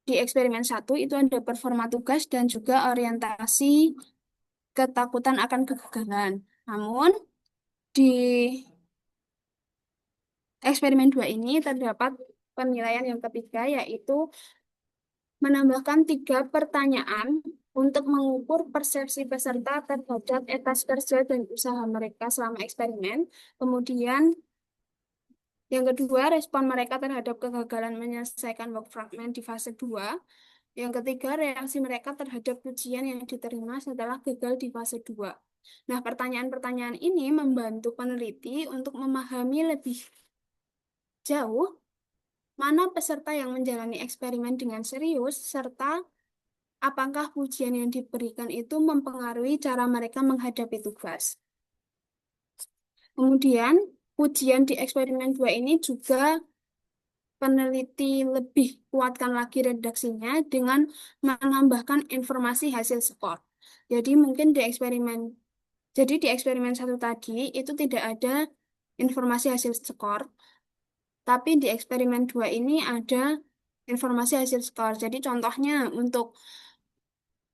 di eksperimen 1, itu ada performa tugas dan juga orientasi ketakutan akan kegagalan. Namun di eksperimen 2 ini terdapat penilaian yang ketiga, yaitu menambahkan 3 pertanyaan untuk mengukur persepsi peserta terhadap etos kerja dan usaha mereka selama eksperimen. Kemudian yang kedua, respon mereka terhadap kegagalan menyelesaikan work fragment di fase 2. Yang ketiga, reaksi mereka terhadap ujian yang diterima setelah gagal di fase 2. Nah, pertanyaan-pertanyaan ini membantu peneliti untuk memahami lebih jauh mana peserta yang menjalani eksperimen dengan serius, serta apakah ujian yang diberikan itu mempengaruhi cara mereka menghadapi tugas. Kemudian, ujian di eksperimen 2 ini juga peneliti lebih kuatkan lagi redaksinya dengan menambahkan informasi hasil skor. Jadi mungkin di eksperimen 1 tadi itu tidak ada informasi hasil skor, tapi di eksperimen 2 ini ada informasi hasil skor. Jadi contohnya untuk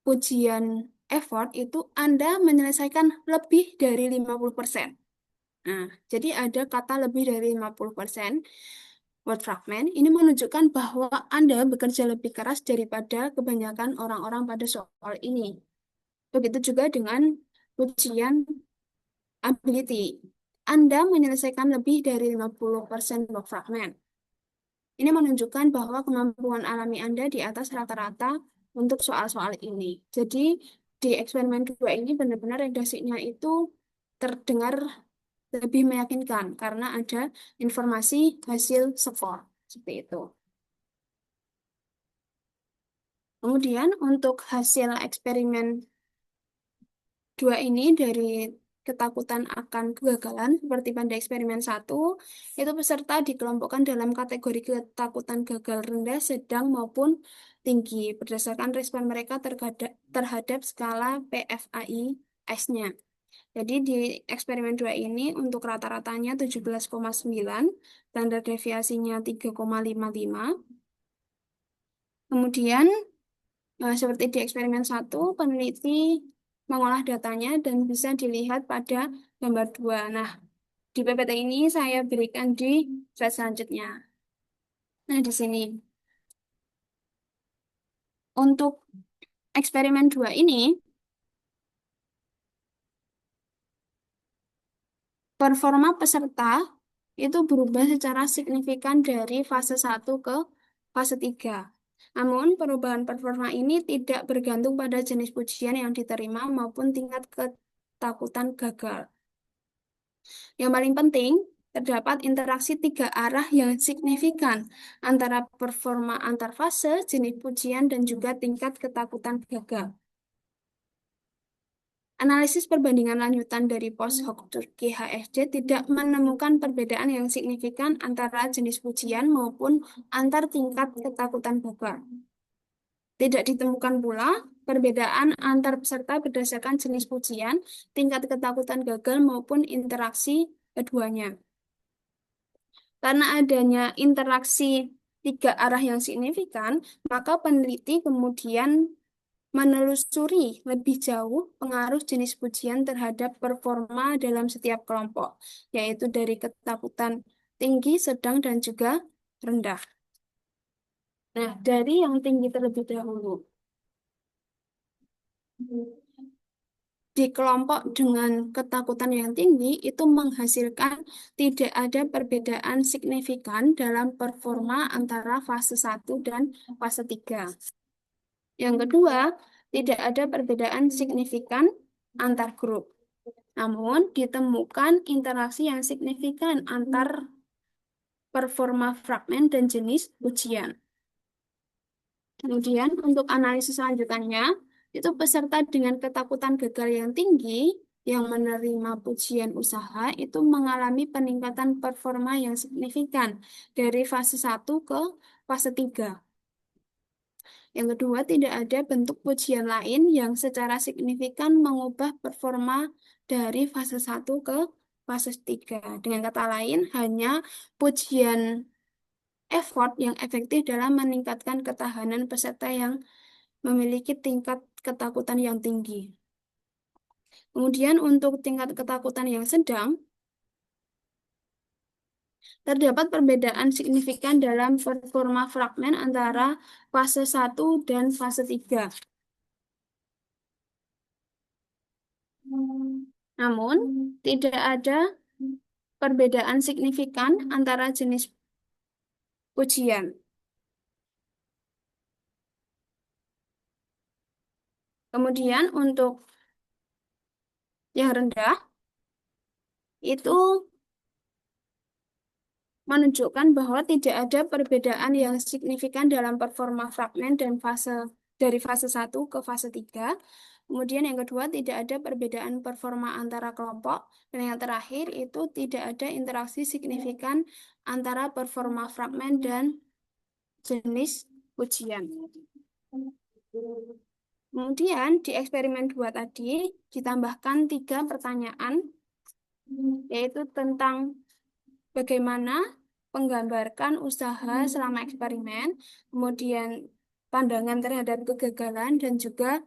ujian effort itu Anda menyelesaikan lebih dari 50%. Nah, jadi ada kata lebih dari 50% word fragment. Ini menunjukkan bahwa Anda bekerja lebih keras daripada kebanyakan orang-orang pada soal ini. Begitu juga dengan ujian ability. Anda menyelesaikan lebih dari 50% word fragment. Ini menunjukkan bahwa kemampuan alami Anda di atas rata-rata untuk soal-soal ini. Jadi, di eksperimen 2 ini benar-benar redaksinya itu terdengar lebih meyakinkan karena ada informasi hasil skor. Seperti itu. Kemudian, untuk hasil eksperimen 2 ini dari ketakutan akan kegagalan, seperti pada eksperimen 1, itu peserta dikelompokkan dalam kategori ketakutan gagal rendah, sedang, maupun tinggi, berdasarkan respon mereka terhadap skala PFAI-S-nya. Jadi di eksperimen 2 ini untuk rata-ratanya 17,9, standar deviasinya 3,55. Kemudian, seperti di eksperimen 1, peneliti mengolah datanya dan bisa dilihat pada gambar 2. Nah, di PPT ini saya berikan di slide selanjutnya. Nah, di sini. Untuk eksperimen 2 ini, performa peserta itu berubah secara signifikan dari fase 1 ke fase 3. Namun, perubahan performa ini tidak bergantung pada jenis ujian yang diterima maupun tingkat ketakutan gagal. Yang paling penting, terdapat interaksi 3 arah yang signifikan antara performa antar fase, jenis ujian, dan juga tingkat ketakutan gagal. Analisis perbandingan lanjutan dari post hoc Turki HFC tidak menemukan perbedaan yang signifikan antara jenis ujian maupun antar tingkat ketakutan gagal. Tidak ditemukan pula perbedaan antar peserta berdasarkan jenis ujian, tingkat ketakutan gagal maupun interaksi keduanya. Karena adanya interaksi 3 arah yang signifikan, maka peneliti kemudian menelusuri lebih jauh pengaruh jenis ujian terhadap performa dalam setiap kelompok, yaitu dari ketakutan tinggi, sedang, dan juga rendah. Nah, dari yang tinggi terlebih dahulu. Di kelompok dengan ketakutan yang tinggi itu menghasilkan tidak ada perbedaan signifikan dalam performa antara fase 1 dan fase 3. Yang kedua, tidak ada perbedaan signifikan antar grup. Namun, ditemukan interaksi yang signifikan antar performa fragmen dan jenis ujian. Kemudian, untuk analisis selanjutnya, itu peserta dengan ketakutan gagal yang tinggi yang menerima pujian usaha itu mengalami peningkatan performa yang signifikan dari fase 1 ke fase 3. Yang kedua, tidak ada bentuk pujian lain yang secara signifikan mengubah performa dari fase 1 ke fase 3. Dengan kata lain, hanya pujian effort yang efektif dalam meningkatkan ketahanan peserta yang memiliki tingkat ketakutan yang tinggi. Kemudian untuk tingkat ketakutan yang sedang, terdapat perbedaan signifikan dalam performa fragmen antara fase 1 dan fase 3. Namun, tidak ada perbedaan signifikan antara jenis ujian. Kemudian untuk yang rendah, itu menunjukkan bahwa tidak ada perbedaan yang signifikan dalam performa fragmen dan dari fase 1 ke fase 3. Kemudian yang kedua, tidak ada perbedaan performa antara kelompok. Dan yang terakhir, itu tidak ada interaksi signifikan antara performa fragmen dan jenis ujian. Kemudian di eksperimen 2 tadi ditambahkan 3 pertanyaan, yaitu tentang bagaimana menggambarkan usaha selama eksperimen, kemudian pandangan terhadap kegagalan, dan juga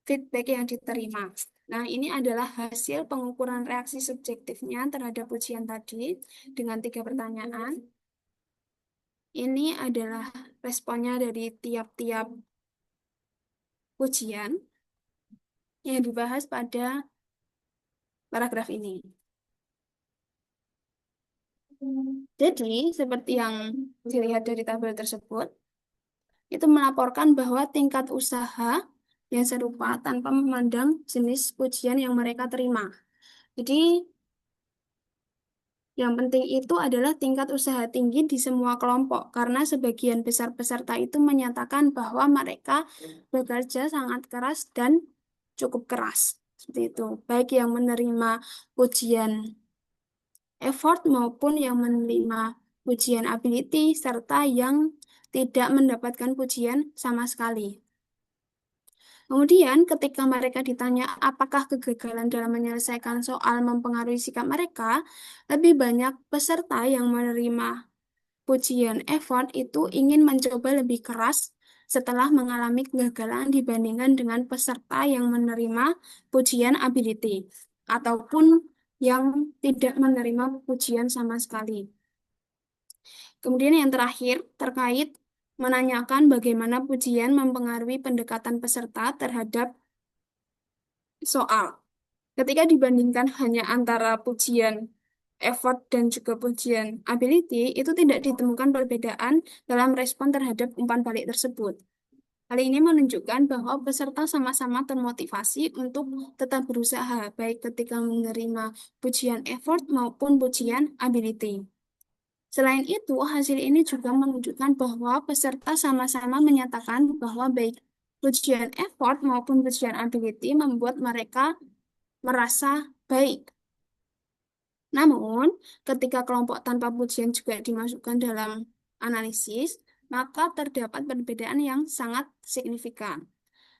feedback yang diterima. Nah, ini adalah hasil pengukuran reaksi subjektifnya terhadap ujian tadi dengan 3 pertanyaan. Ini adalah responnya dari tiap-tiap ujian yang dibahas pada paragraf ini. Jadi, seperti yang dilihat dari tabel tersebut, itu melaporkan bahwa tingkat usaha yang serupa tanpa memandang jenis ujian yang mereka terima. Jadi, yang penting itu adalah tingkat usaha tinggi di semua kelompok, karena sebagian besar peserta itu menyatakan bahwa mereka bekerja sangat keras dan cukup keras. Seperti itu. Baik yang menerima ujian effort maupun yang menerima pujian ability, serta yang tidak mendapatkan pujian sama sekali. Kemudian ketika mereka ditanya apakah kegagalan dalam menyelesaikan soal mempengaruhi sikap mereka, lebih banyak peserta yang menerima pujian effort itu ingin mencoba lebih keras setelah mengalami kegagalan dibandingkan dengan peserta yang menerima pujian ability ataupun yang tidak menerima pujian sama sekali. Kemudian yang terakhir terkait menanyakan bagaimana pujian mempengaruhi pendekatan peserta terhadap soal. Ketika dibandingkan hanya antara pujian effort dan juga pujian ability, itu tidak ditemukan perbedaan dalam respon terhadap umpan balik tersebut. Hal ini menunjukkan bahwa peserta sama-sama termotivasi untuk tetap berusaha, baik ketika menerima pujian effort maupun pujian ability. Selain itu, hasil ini juga menunjukkan bahwa peserta sama-sama menyatakan bahwa baik pujian effort maupun pujian ability membuat mereka merasa baik. Namun, ketika kelompok tanpa pujian juga dimasukkan dalam analisis, maka terdapat perbedaan yang sangat signifikan.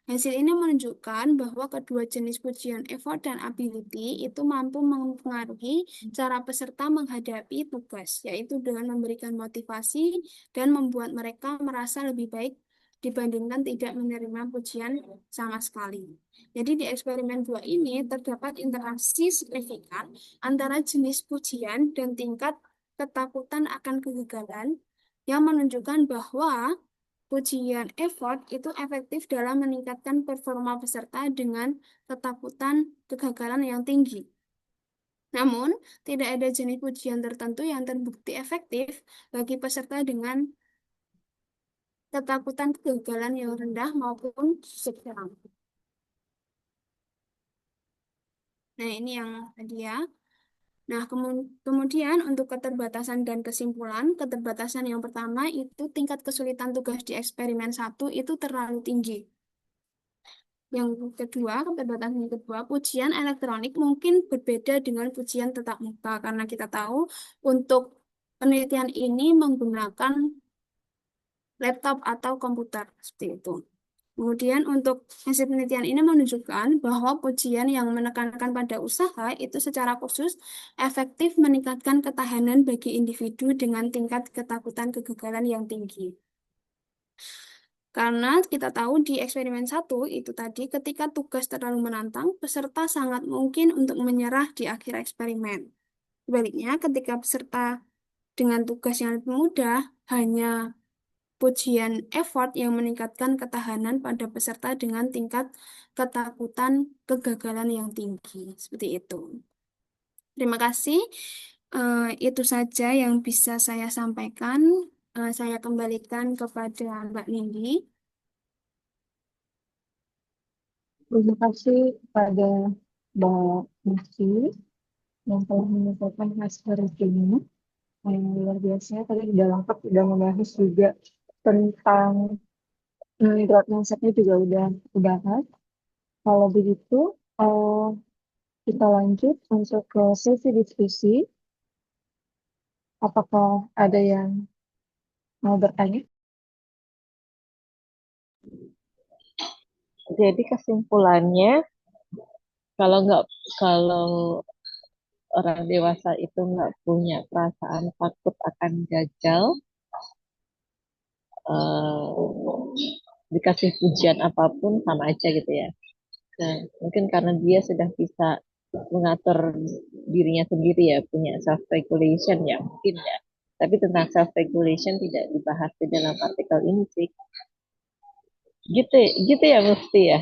Hasil ini menunjukkan bahwa kedua jenis pujian effort dan ability itu mampu mempengaruhi cara peserta menghadapi tugas, yaitu dengan memberikan motivasi dan membuat mereka merasa lebih baik dibandingkan tidak menerima pujian sama sekali. Jadi di eksperimen 2 ini terdapat interaksi signifikan antara jenis pujian dan tingkat ketakutan akan kegagalan yang menunjukkan bahwa pujian effort itu efektif dalam meningkatkan performa peserta dengan ketakutan kegagalan yang tinggi. Namun, tidak ada jenis pujian tertentu yang terbukti efektif bagi peserta dengan ketakutan kegagalan yang rendah maupun sedang. Nah, ini yang tadi ya. Nah, kemudian untuk keterbatasan dan kesimpulan, keterbatasan yang pertama itu tingkat kesulitan tugas di eksperimen 1 itu terlalu tinggi. Yang kedua, keterbatasan yang kedua, ujian elektronik mungkin berbeda dengan ujian tatap muka karena kita tahu untuk penelitian ini menggunakan laptop atau komputer seperti itu. Kemudian untuk hasil penelitian ini menunjukkan bahwa ujian yang menekankan pada usaha itu secara khusus efektif meningkatkan ketahanan bagi individu dengan tingkat ketakutan kegagalan yang tinggi. Karena kita tahu di eksperimen 1 itu tadi ketika tugas terlalu menantang, peserta sangat mungkin untuk menyerah di akhir eksperimen. Sebaliknya, ketika peserta dengan tugas yang lebih mudah, hanya pujian effort yang meningkatkan ketahanan pada peserta dengan tingkat ketakutan kegagalan yang tinggi. Seperti itu. Terima kasih. Itu saja yang bisa saya sampaikan. Saya kembalikan kepada Mbak Nindi. Terima kasih kepada Mbak Musi yang telah menyampaikan hasil reviewnya. Yang luar biasa, tadi sudah lengkap, sudah membahas juga tentang growth mindset-nya juga udah bahas. Kalau begitu, eh, kita lanjut untuk ke sesi diskusi. Apakah ada yang mau bertanya? Jadi kesimpulannya, kalau kalau orang dewasa itu nggak punya perasaan takut akan gagal, dikasih pujian apapun sama aja gitu ya. Nah, mungkin karena dia sudah bisa mengatur dirinya sendiri ya, punya self regulation ya mungkin ya. Tapi tentang self regulation tidak dibahas di dalam artikel ini sih. Gitu ya mesti ya.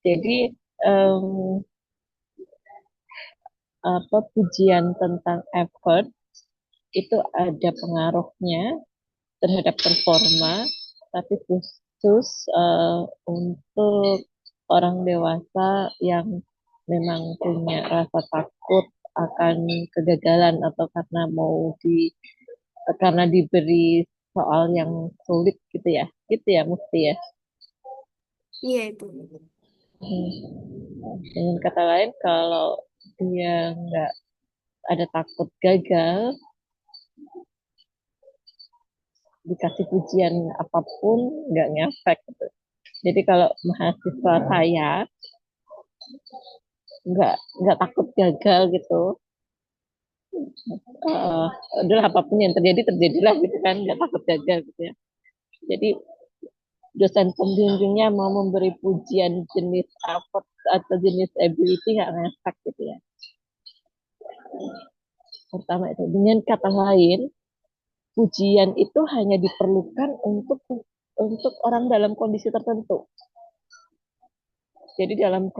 Jadi em, apa pujian tentang effort itu ada pengaruhnya terhadap performa, tapi khusus untuk orang dewasa yang memang punya rasa takut akan kegagalan atau karena diberi soal yang sulit gitu ya mesti ya. Iya, itu. Dengan kata lain, kalau dia nggak ada takut gagal, dikasih pujian apapun nggak ngefek gitu. Jadi kalau mahasiswa saya nggak takut gagal gitu, uh, adalah apapun yang terjadilah gitu kan, nggak takut gagal gitu ya. Jadi dosen pembimbingnya mau memberi pujian jenis effort atau jenis ability nggak ngefek gitu ya. Pertama itu, dengan kata lain, pujian itu hanya diperlukan untuk orang dalam kondisi tertentu. Jadi dalam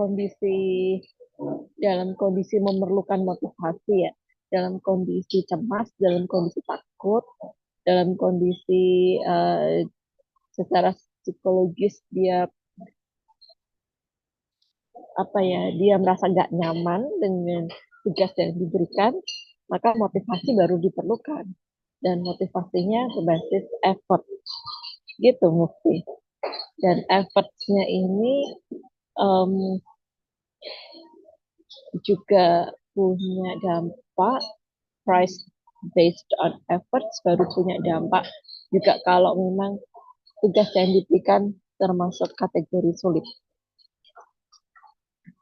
kondisi memerlukan motivasi ya, dalam kondisi cemas, dalam kondisi takut, dalam kondisi secara psikologis dia merasa gak nyaman dengan tugas yang diberikan, maka motivasi baru diperlukan dan motivasinya berbasis effort gitu mesti. Dan effortnya ini um, juga punya dampak, price based on efforts baru punya dampak juga kalau memang tugas yang diberikan termasuk kategori sulit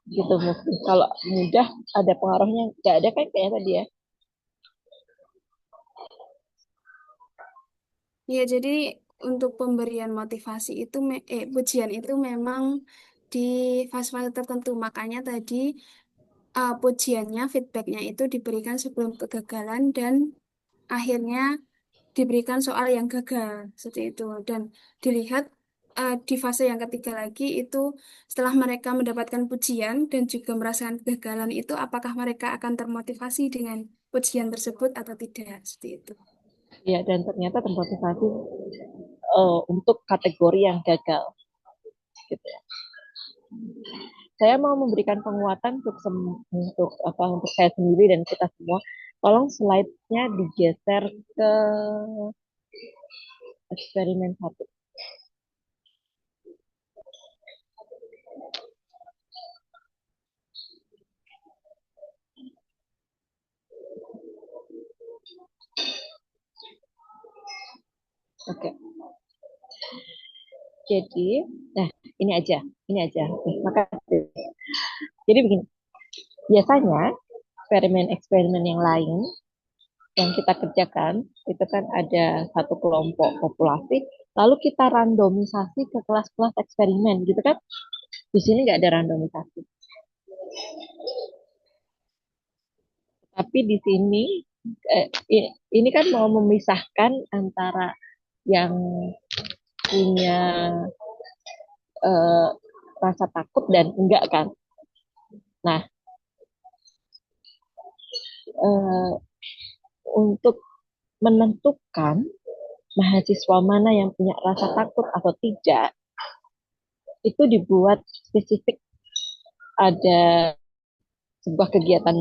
gitu mungkin. Kalau mudah ada pengaruhnya, nggak ada kan kayak tadi ya. Ya, jadi untuk pemberian motivasi itu, pujian itu memang di fase-fase tertentu. Makanya tadi pujiannya, feedbacknya itu diberikan sebelum kegagalan dan akhirnya diberikan soal yang gagal seperti itu. Dan dilihat di fase yang ketiga lagi itu setelah mereka mendapatkan pujian dan juga merasakan kegagalan itu, apakah mereka akan termotivasi dengan pujian tersebut atau tidak seperti itu. Ya, dan ternyata termotivasi untuk kategori yang gagal gitu ya. saya mau memberikan penguatan untuk saya sendiri dan kita semua. Tolong slide-nya digeser ke eksperimen 1. Oke. Jadi, nah ini aja. Oke, makasih. Jadi begini, biasanya eksperimen yang lain yang kita kerjakan itu kan ada satu kelompok populasi, lalu kita randomisasi ke kelas-kelas eksperimen gitu kan. Di sini nggak ada randomisasi. Tapi di sini ini kan mau memisahkan antara yang punya eh, rasa takut dan enggak kan. Nah, eh, untuk menentukan mahasiswa mana yang punya rasa takut atau tidak, itu dibuat spesifik, ada sebuah kegiatan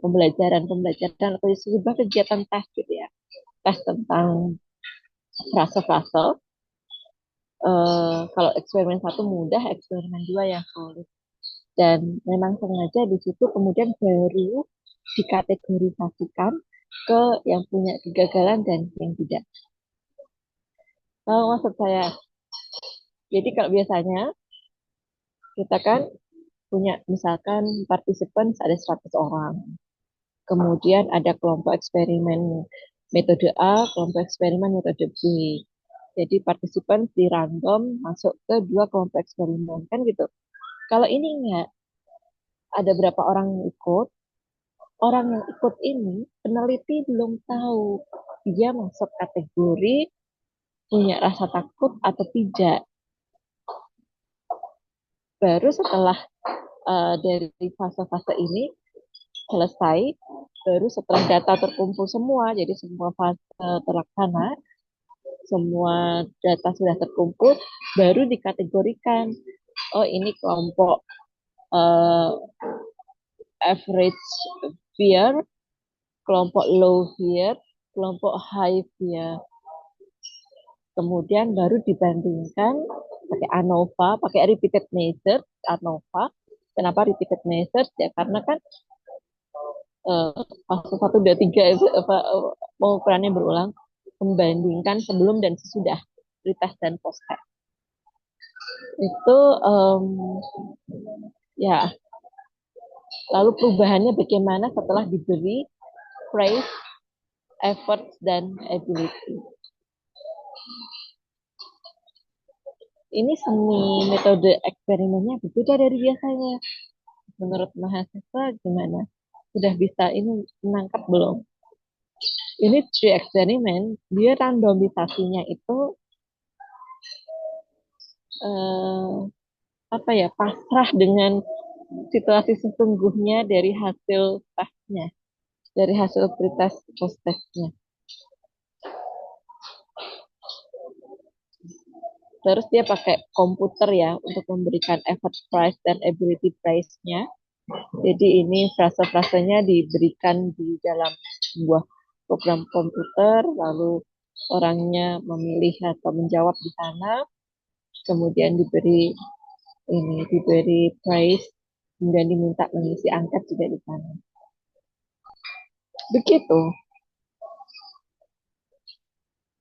pembelajaran atau sebuah kegiatan tes gitu ya, tes tentang frase-frase. Kalau eksperimen 1 mudah, eksperimen 2 yang sulit. Dan memang sengaja di situ kemudian baru dikategorisasikan ke yang punya kegagalan dan yang tidak. Tahu maksud saya? Jadi kalau biasanya kita kan punya misalkan partisipan ada 100 orang. Kemudian ada kelompok eksperimen metode A, kelompok eksperimen metode B. Jadi partisipan di random masuk ke 2 kelompok eksperimen kan gitu. Kalau ini enggak, ada berapa orang yang ikut? Orang yang ikut ini peneliti belum tahu dia masuk kategori punya rasa takut atau tidak. Baru setelah dari fase-fase ini selesai, baru setelah data terkumpul semua, jadi semua fase terlaksana, semua data sudah terkumpul, baru dikategorikan. Oh, ini kelompok average fear, kelompok low fear, kelompok high fear. Kemudian baru dibandingkan pakai ANOVA, pakai repeated measure ANOVA. Kenapa repeated measure? Ya karena kan fase 1, 2, 3 itu pengukurannya berulang, membandingkan sebelum dan sesudah pretest dan post-test. Itu ya, lalu perubahannya bagaimana setelah diberi praise, effort, dan ability. Ini seni metode eksperimennya berbeda dari biasanya. Menurut mahasiswa gimana? Sudah bisa ini menangkap belum? Ini tree eksperimen, dia randomisasinya itu pasrah dengan situasi sesungguhnya dari hasil tesnya, dari hasil pretest post testnya. Terus dia pakai komputer ya untuk memberikan effort price dan ability price-nya. Jadi ini frase-frasenya diberikan di dalam sebuah program komputer, lalu orangnya memilih atau menjawab di sana, kemudian diberi price, kemudian diminta mengisi angket juga di sana. Begitu.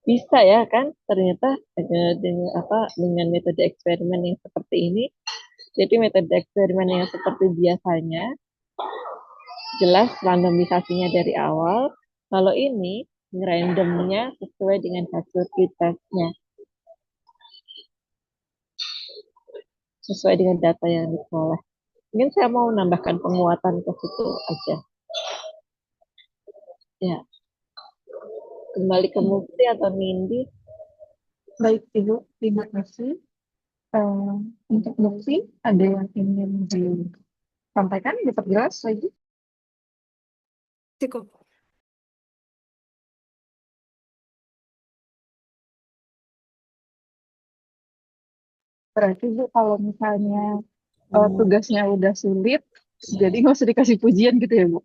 Bisa ya kan ternyata dengan metode eksperimen yang seperti ini. Jadi metode eksperimen yang seperti biasanya jelas randomisasinya dari awal. Kalau ini randomnya sesuai dengan hasil pretestnya, sesuai dengan data yang diperoleh. Mungkin saya mau menambahkan penguatan ke situ aja. Ya, kembali ke Mufti atau Nindi. Baik, Ibu, terima kasih. Untuk Mufti, ada yang ingin disampaikan, diperjelas lagi? Cukup. Berarti Bu, kalau misalnya tugasnya udah sulit, jadi nggak usah dikasih pujian gitu ya, Bu?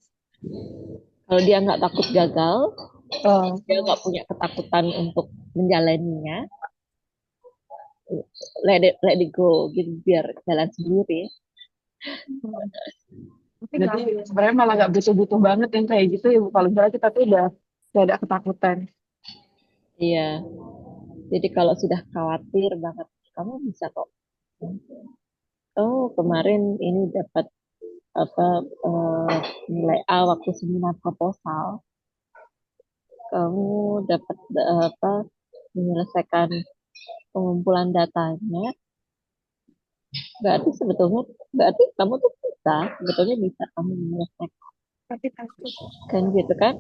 Kalau dia nggak takut gagal, Oh, dia nggak punya ketakutan untuk menjalaninya, let it go gitu biar jalan sendiri. Jadi sebenarnya malah nggak butuh-butuh banget yang kayak gitu ya, Bu. Kalau misalnya kita tuh udah gak ada ketakutan. Iya, jadi kalau sudah khawatir banget, kamu bisa kok. Oh, kemarin ini dapat apa nilai A waktu seminar proposal. Kamu dapat apa menyelesaikan pengumpulan datanya. Berarti sebetulnya berarti kamu tuh bisa, sebetulnya bisa kamu menyelesaikan Tapi takut. kan gitu kan?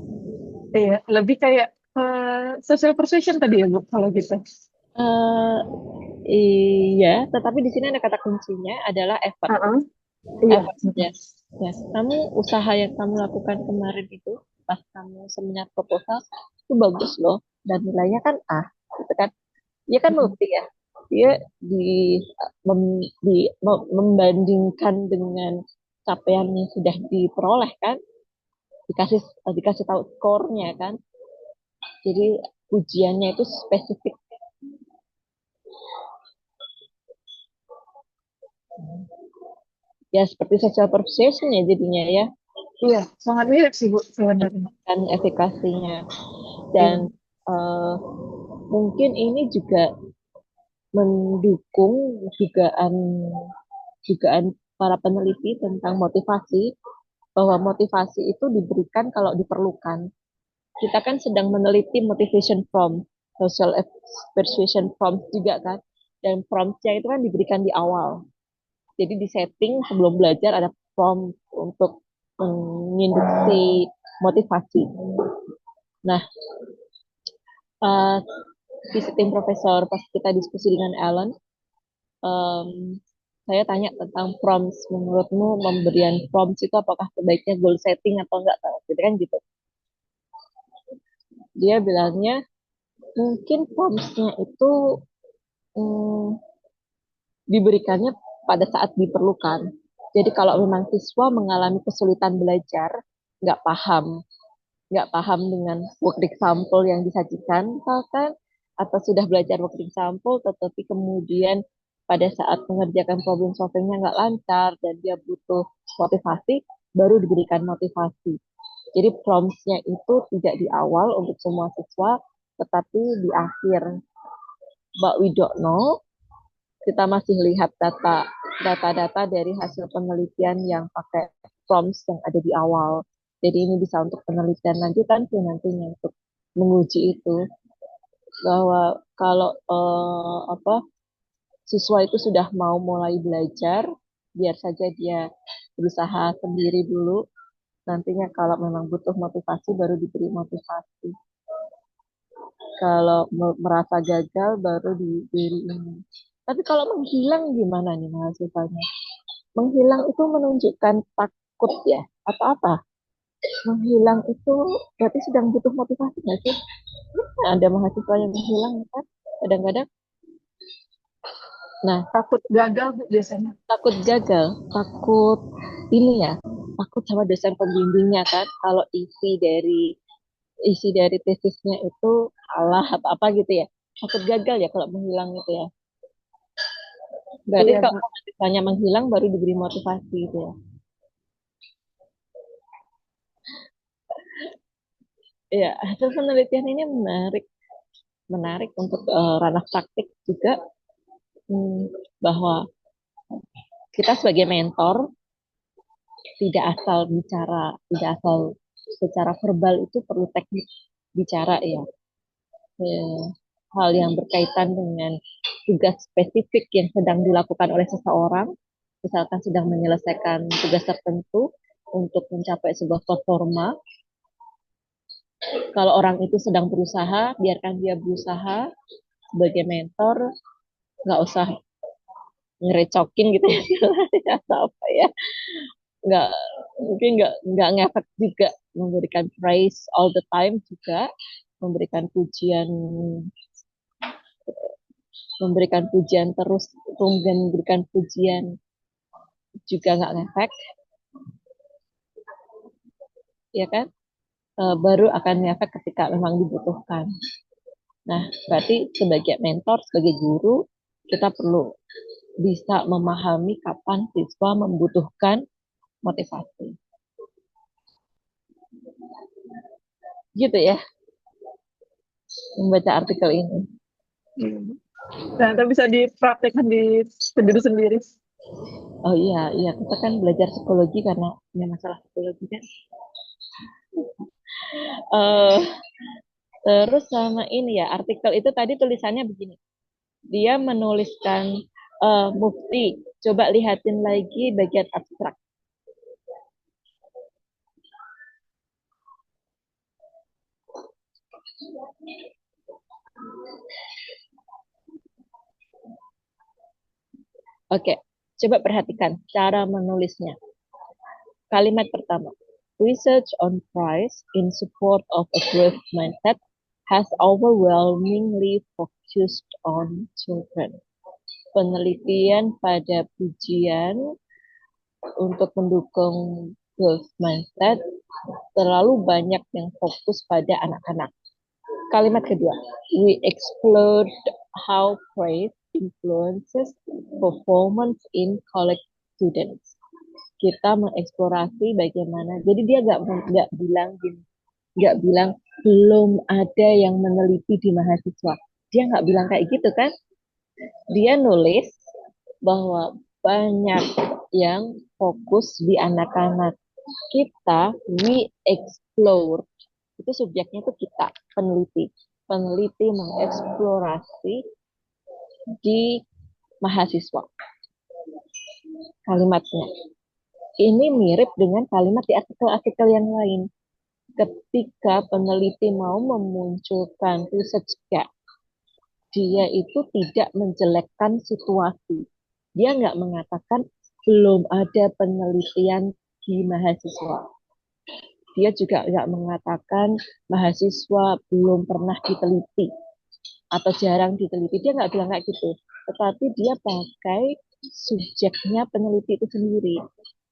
Iya, lebih kayak social persuasion tadi ya, Bu, kalau gitu. Eh iya, tetapi di sini ada kata kuncinya adalah effort. Heeh. Iya. Effort ya. Ya, kamu usaha yang kamu lakukan kemarin itu pas kamu seminar proposal itu bagus loh dan nilainya kan A, gitu kan? Dia kan Mm-mm. bukti ya. Dia di, membandingkan dengan capaian yang sudah diperoleh kan, dikasih dikasih tahu skornya kan. Jadi ujiannya itu spesifik. Ya seperti social persuasion ya jadinya ya, Iya, sangat mirip sih, Bu, sebenarnya. kan efikasinya. Dan Iya. eh, mungkin ini juga mendukung dugaan dugaan para peneliti tentang motivasi, bahwa motivasi itu diberikan kalau diperlukan. Kita kan sedang meneliti motivation prompt, social persuasion prompt juga kan, dan promptnya itu kan diberikan di awal. Jadi di setting sebelum belajar ada prompt untuk menginduksi motivasi. Nah, uh, visiting profesor pas kita diskusi dengan Alan, um, saya tanya tentang prompts. Menurutmu pemberian prompts itu apakah sebaiknya goal setting atau enggak? Gitu kan gitu. Dia bilangnya mungkin promptsnya itu hmm, diberikannya pada saat diperlukan. Jadi kalau memang siswa mengalami kesulitan belajar, nggak paham, nggak paham dengan work example yang disajikan, misalkan, atau sudah belajar work example, tetapi kemudian pada saat mengerjakan problem solvingnya nggak lancar dan dia butuh motivasi, baru diberikan motivasi. Jadi promptnya itu tidak di awal untuk semua siswa, tetapi di akhir. But we don't know, kita masih lihat data-data dari hasil penelitian yang pakai prompts yang ada di awal. Jadi ini bisa untuk penelitian lanjutan sih nantinya untuk menguji itu, bahwa kalau apa siswa itu sudah mau mulai belajar, biar saja dia berusaha sendiri dulu. Nantinya kalau memang butuh motivasi baru diberi motivasi. Kalau merasa gagal baru diberi ini. Tapi kalau menghilang gimana nih mahasiswanya? Menghilang itu menunjukkan takut ya, atau apa? Menghilang itu berarti sedang butuh motivasi nggak sih? Nah, ada mahasiswa yang menghilang kan kadang-kadang. Nah, Takut gagal, Bu, biasanya. takut gagal, takut ini ya, takut sama dosen pembimbingnya kan. Kalau isi dari tesisnya itu salah atau apa gitu ya. Takut gagal ya kalau menghilang itu ya. Berarti Iya, kalau Bu. mahasiswanya menghilang baru diberi motivasi gitu ya. Ya, hasil penelitian ini menarik, menarik untuk ranah praktik juga, bahwa kita sebagai mentor tidak asal bicara, tidak asal secara verbal, itu perlu teknik bicara ya. Eh, Hal yang berkaitan dengan tugas spesifik yang sedang dilakukan oleh seseorang, misalkan sedang menyelesaikan tugas tertentu untuk mencapai sebuah performa. Kalau orang itu sedang berusaha, biarkan dia berusaha. Sebagai mentor, nggak usah ngerecokin gitu ya atau apa ya, nggak, mungkin nggak ngefek juga, memberikan praise all the time juga, memberikan pujian, memberikan pujian terus, kemudian memberikan pujian juga nggak ngefek, ya kan? Baru akan ngefek ketika memang dibutuhkan. Nah, berarti sebagai mentor, sebagai guru, kita perlu bisa memahami kapan siswa membutuhkan motivasi. Gitu ya, membaca artikel ini. Ternyata bisa dipraktekkan di sendiri-sendiri. Oh iya, kita kan belajar psikologi karena punya masalah psikologi kan. Eh, Terus sama ini ya, artikel itu tadi tulisannya begini. Dia menuliskan mufti. Coba lihatin lagi bagian abstrak. Oke, coba perhatikan cara menulisnya. Kalimat pertama. Research on price in support of a growth mindset has overwhelmingly focused on children. Penelitian pada pujian untuk mendukung growth mindset terlalu banyak yang fokus pada anak-anak. Kalimat kedua, we explored how praise influences performance in college students. Kita mengeksplorasi bagaimana, jadi dia nggak bilang belum ada yang meneliti di mahasiswa. Dia nggak bilang kayak gitu kan? Dia nulis bahwa banyak yang fokus di anak-anak. Kita, we explore, itu subjeknya itu kita, peneliti. Peneliti mengeksplorasi di mahasiswa. Kalimatnya. Ini mirip dengan kalimat di artikel-artikel yang lain. Ketika peneliti mau memunculkan research gap, dia itu tidak menjelekkan situasi. Dia nggak mengatakan belum ada penelitian di mahasiswa. Dia juga nggak mengatakan mahasiswa belum pernah diteliti atau jarang diteliti. Dia nggak bilang kayak gitu. Tetapi dia pakai subjeknya peneliti itu sendiri.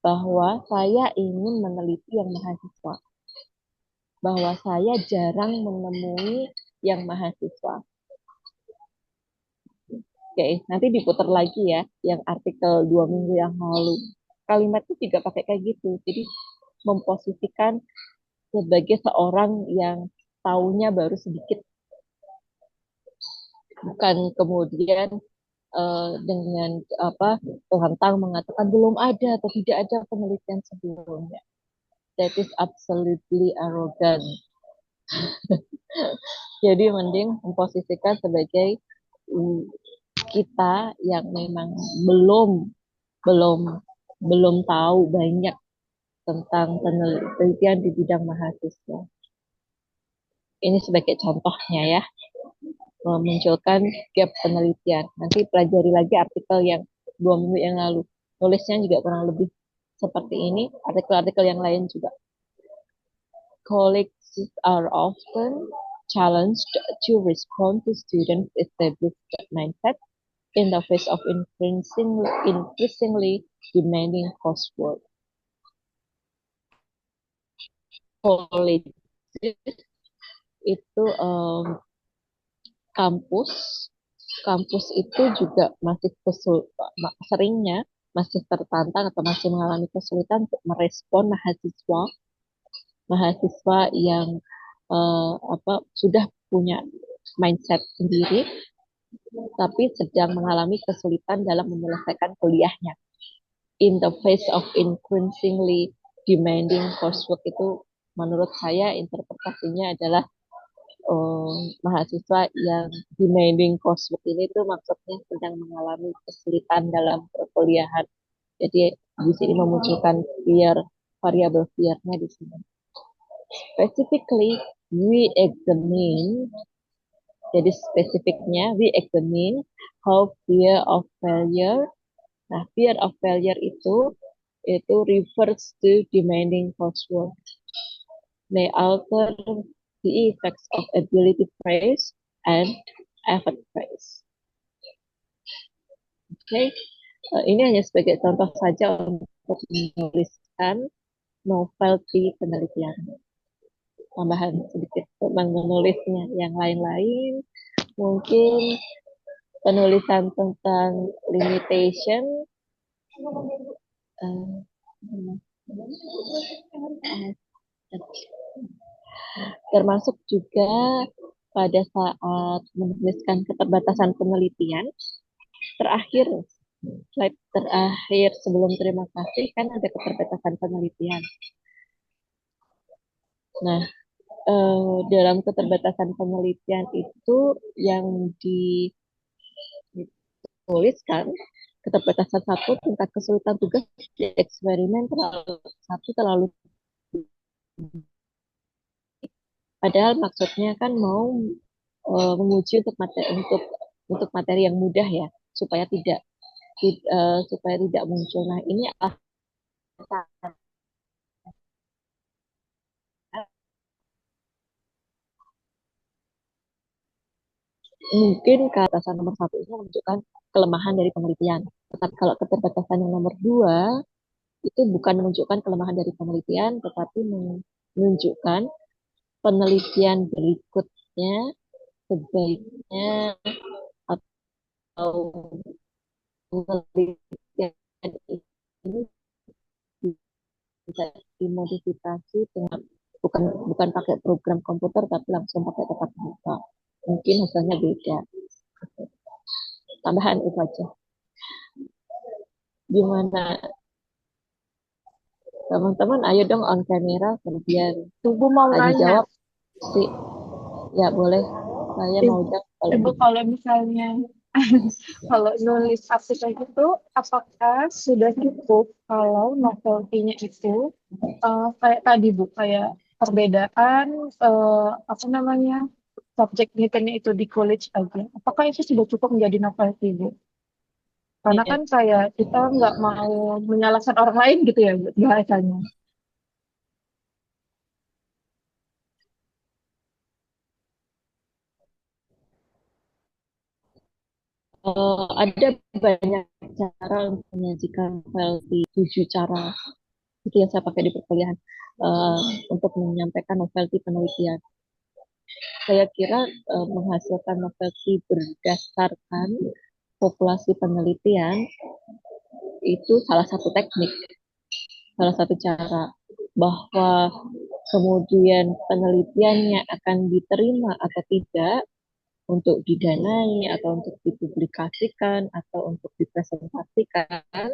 Bahwa saya ingin meneliti yang mahasiswa. Bahwa saya jarang menemui yang mahasiswa. Oke, nanti diputar lagi ya, yang artikel 2 minggu yang lalu. Kalimat itu juga pakai kayak gitu. Jadi memposisikan sebagai seorang yang taunya baru sedikit. Bukan kemudian dengan terhantang mengatakan belum ada atau tidak ada penelitian sebelumnya. That is absolutely arrogant. Jadi mending memposisikan sebagai kita yang memang belum tahu banyak tentang penelitian di bidang mahasiswa. Ini sebagai contohnya ya, memunculkan gap penelitian. Nanti pelajari lagi artikel yang 2 minggu yang lalu. Nulisnya juga kurang lebih seperti ini, artikel-artikel yang lain juga. Colleagues are often challenged to respond to students' established mindset in the face of increasingly demanding coursework. College itu kampus itu juga masih seringnya masih tertantang atau masih mengalami kesulitan untuk merespon mahasiswa yang sudah punya mindset sendiri tapi sedang mengalami kesulitan dalam menyelesaikan kuliahnya. In the face of increasingly demanding coursework itu menurut saya interpretasinya adalah mahasiswa yang demanding coursework ini tuh maksudnya sedang mengalami kesulitan dalam perkuliahan. Jadi di sini memunculkan variabel fear-nya di sini. Specifically, we examine, jadi spesifiknya we examine how fear of failure. Nah, fear of failure itu refers to demanding coursework. May alter the effects of ability praise and effort praise. Okay, Ini hanya sebagai contoh saja untuk menuliskan novelty penelitian. Tambahan sedikit tentang menulisnya. Yang lain-lain mungkin penulisan tentang limitation, termasuk juga pada saat menuliskan keterbatasan penelitian. Terakhir, slide terakhir sebelum terima kasih kan ada keterbatasan penelitian. Nah, dalam keterbatasan penelitian itu yang dituliskan keterbatasan satu, tingkat kesulitan tugas di eksperimen terlalu padahal maksudnya kan mau menguji untuk materi yang mudah ya, supaya tidak muncul. Nah, ini mungkin keterbatasan nomor satu ini menunjukkan kelemahan dari penelitian. Tetapi kalau keterbatasan yang nomor dua itu bukan menunjukkan kelemahan dari penelitian, tetapi menunjukkan penelitian berikutnya sebaiknya atau penelitian ini bisa dimodifikasi dengan bukan pakai program komputer tapi langsung pakai tatap muka. Mungkin hasilnya beda. Tambahan itu aja. Gimana teman-teman? Ayo dong on camera kemudian Ibu mau nanya, dijawab sih. Ya boleh. Saya mau jawab Ibu kalau misalnya kalau nulis artikel itu, apakah sudah cukup kalau novelty-nya itu kayak tadi Bu, kayak perbedaan apa namanya subjek meternya itu di college aja. Apakah itu sudah cukup menjadi novelty Bu? Karena Iya. kan kayak kita nggak mau menyalahkan orang lain gitu ya Bu, bahasanya. Ada banyak cara untuk menyajikan novelty, 7 cara itu yang saya pakai di perkuliahan untuk menyampaikan novelty penelitian. Saya kira menghasilkan novelty berdasarkan populasi penelitian itu salah satu teknik, salah satu cara bahwa kemudian penelitiannya akan diterima atau tidak untuk didanai atau untuk dipublikasikan atau untuk dipresentasikan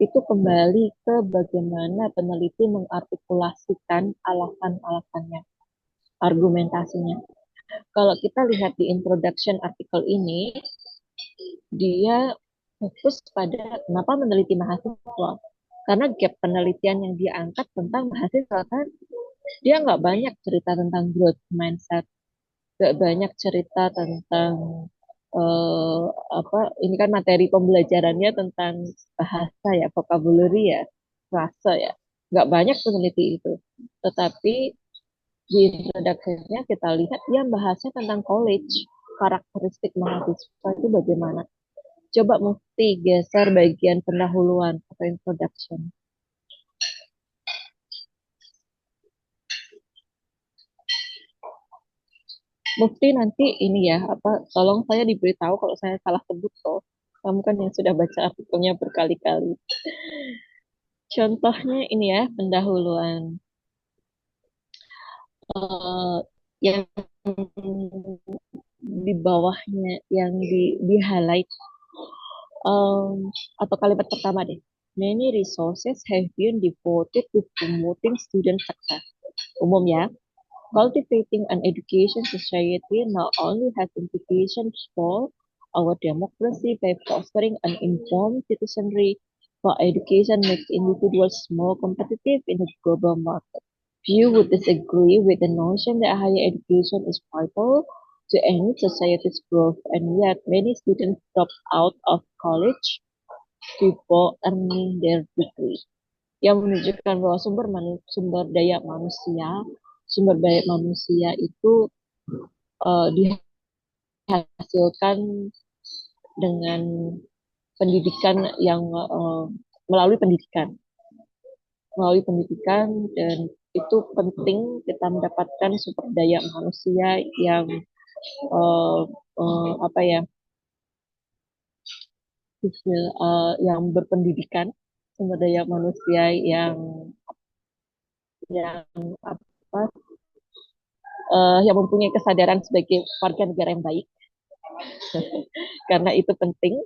itu kembali ke bagaimana peneliti mengartikulasikan alasan-alasannya, argumentasinya. Kalau kita lihat di introduction artikel ini, dia fokus pada kenapa meneliti mahasiswa. Karena gap penelitian yang dia angkat tentang mahasiswa kan, dia nggak banyak cerita tentang growth mindset, nggak banyak cerita tentang eh, apa ini kan materi pembelajarannya tentang bahasa ya, vocabulary ya, frase ya. Nggak banyak peneliti itu. Tetapi di introduction-nya kita lihat dia bahasnya tentang college, karakteristik mahasiswa itu bagaimana. Coba Mufti geser bagian pendahuluan atau introduction. Mufti nanti ini ya, tolong saya diberitahu kalau saya salah sebut toh. Kamu kan yang sudah baca artikelnya berkali-kali. Contohnya ini ya, pendahuluan. Eh, yang di bawahnya, yang di highlight, atau kalimat pertama deh. Many resources have been devoted to promoting student success. Umum ya. Cultivating an education society not only has implications for our democracy by fostering an informed citizenry, but education makes individuals more competitive in the global market. Few would disagree with the notion that higher education is vital to any society's growth, and yet many students drop out of college before earning their degree. Yang menunjukkan bahwa sumber daya manusia itu dihasilkan dengan pendidikan yang melalui pendidikan. Melalui pendidikan, dan itu penting kita mendapatkan sumber daya manusia yang apa ya, yang berpendidikan, sumber daya manusia yang apa yang mempunyai kesadaran sebagai warga negara yang baik. Karena itu penting,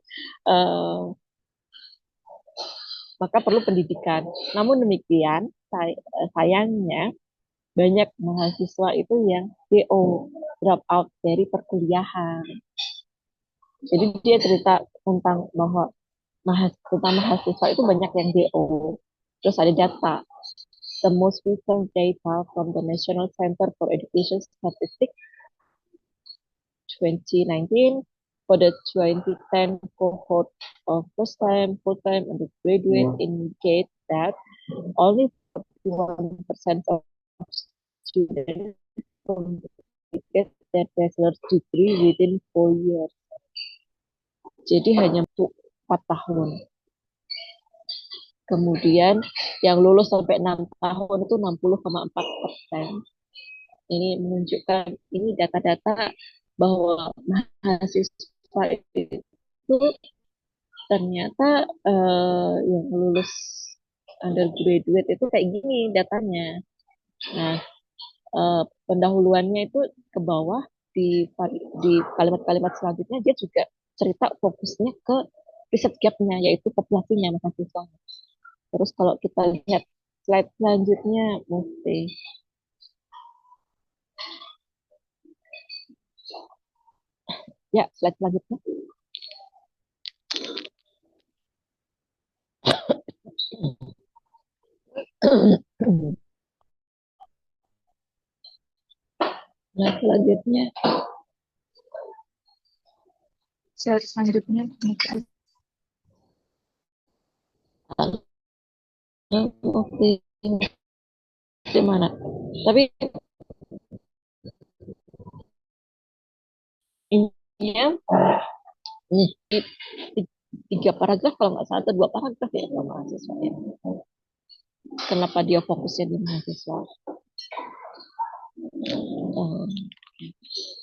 maka perlu pendidikan. Namun demikian, sayangnya banyak mahasiswa itu yang DO, drop out dari perkuliahan. Jadi dia cerita tentang bahwa mahasiswa itu banyak yang DO. Terus ada data. The most recent data from the National Center for Education Statistics 2019 for the 2010 cohort of first-time, full-time, undergraduate indicate that only 41% of students completed their bachelor's degree within 4 years. Jadi hanya untuk 4 tahun. Kemudian yang lulus sampai 6 tahun itu 60,4%. Ini menunjukkan, ini data-data bahwa mahasiswa itu ternyata yang lulus undergraduate itu kayak gini datanya. Nah, pendahuluannya itu ke bawah di kalimat-kalimat selanjutnya dia juga cerita fokusnya ke riset gap-nya, yaitu populasinya mahasiswa. Terus kalau kita lihat slide selanjutnya, mesti ya slide selanjutnya. Nah, selanjutnya. Slide selanjutnya. Oke. Di mana? Tapi ini tiga paragraf kalau nggak salah, atau 2 paragraf ya sama mahasiswa ya. Kenapa dia fokusnya di mahasiswa?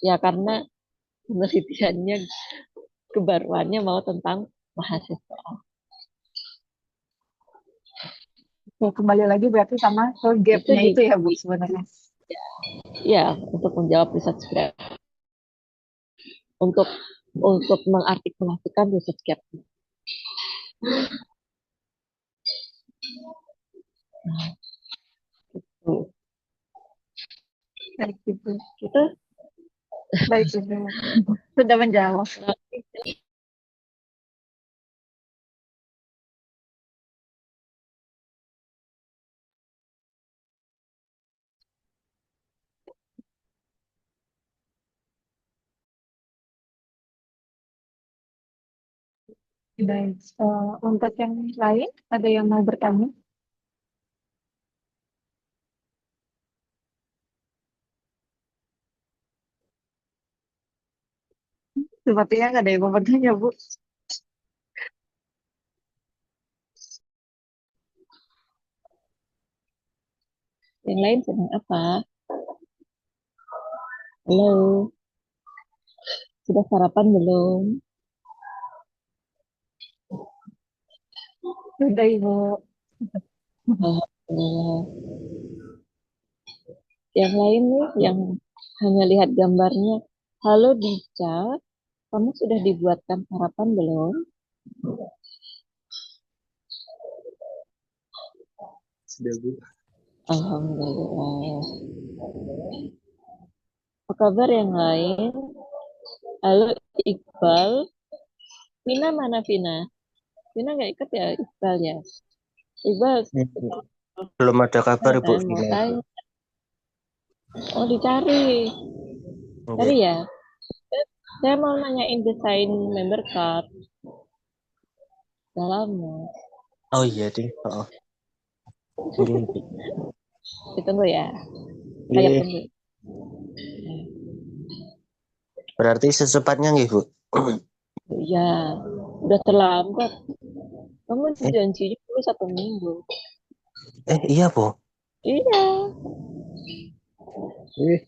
Ya karena penelitiannya kebaruannya mau tentang mahasiswa. Ya, kembali lagi berarti sama ke gap-nya itu ya Bu sebenarnya. Ya, untuk menjawab research gap. Untuk mengartikulasikan research gap. Nah, itu. Baik Ibu. Kita Baik Ibu. Sudah menjawab. Baik. Untuk yang lain, ada yang mau bertanya? Sepertinya nggak ada yang mau bertanya, Bu. Yang lain sedang apa? Halo? Sudah sarapan belum? Sudah Ibu. Alhamdulillah. Yang lain nih, yang hanya lihat gambarnya. Halo Dica, kamu sudah dibuatkan sarapan belum? Sudah Bu. Alhamdulillah. Apa kabar yang lain? Halo Iqbal. Vina mana Vina? Vina nggak ikut ya Iqbal ya? Iqbal. Belum ada kabar Ibu. Mau tanya. Oh dicari. Cari ya? Saya mau nanyain desain member card. Udah lama. Oh iya ding. Oh. Ditunggu ya. Kayak tunggu. Berarti secepatnya nggih Bu. Ya. Udah terlambat. Kamu Eh, janjinya dulu 1 minggu. iya, Po. Iya. Eh,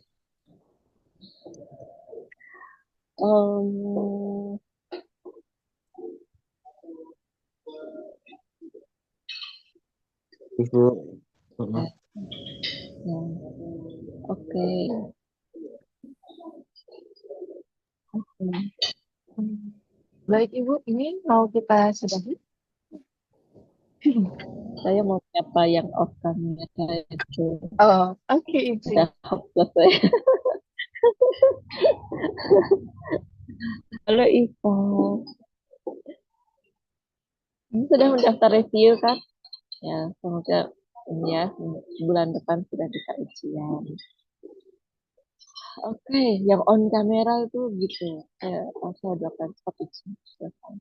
Em, Ibu. Mm-mm. nah, oke. Baik, Ibu, ini mau kita sudahi? Saya mau siapa yang off kamera itu. Oh, oke, Ibu. Udah hopeless saya. Halo Iva. Ini sudah mendaftar review kan? Ya, semoga ini ya bulan depan sudah bisa ujian. Oke, yang on kamera itu gitu. Saya udah cepat ujian selesai.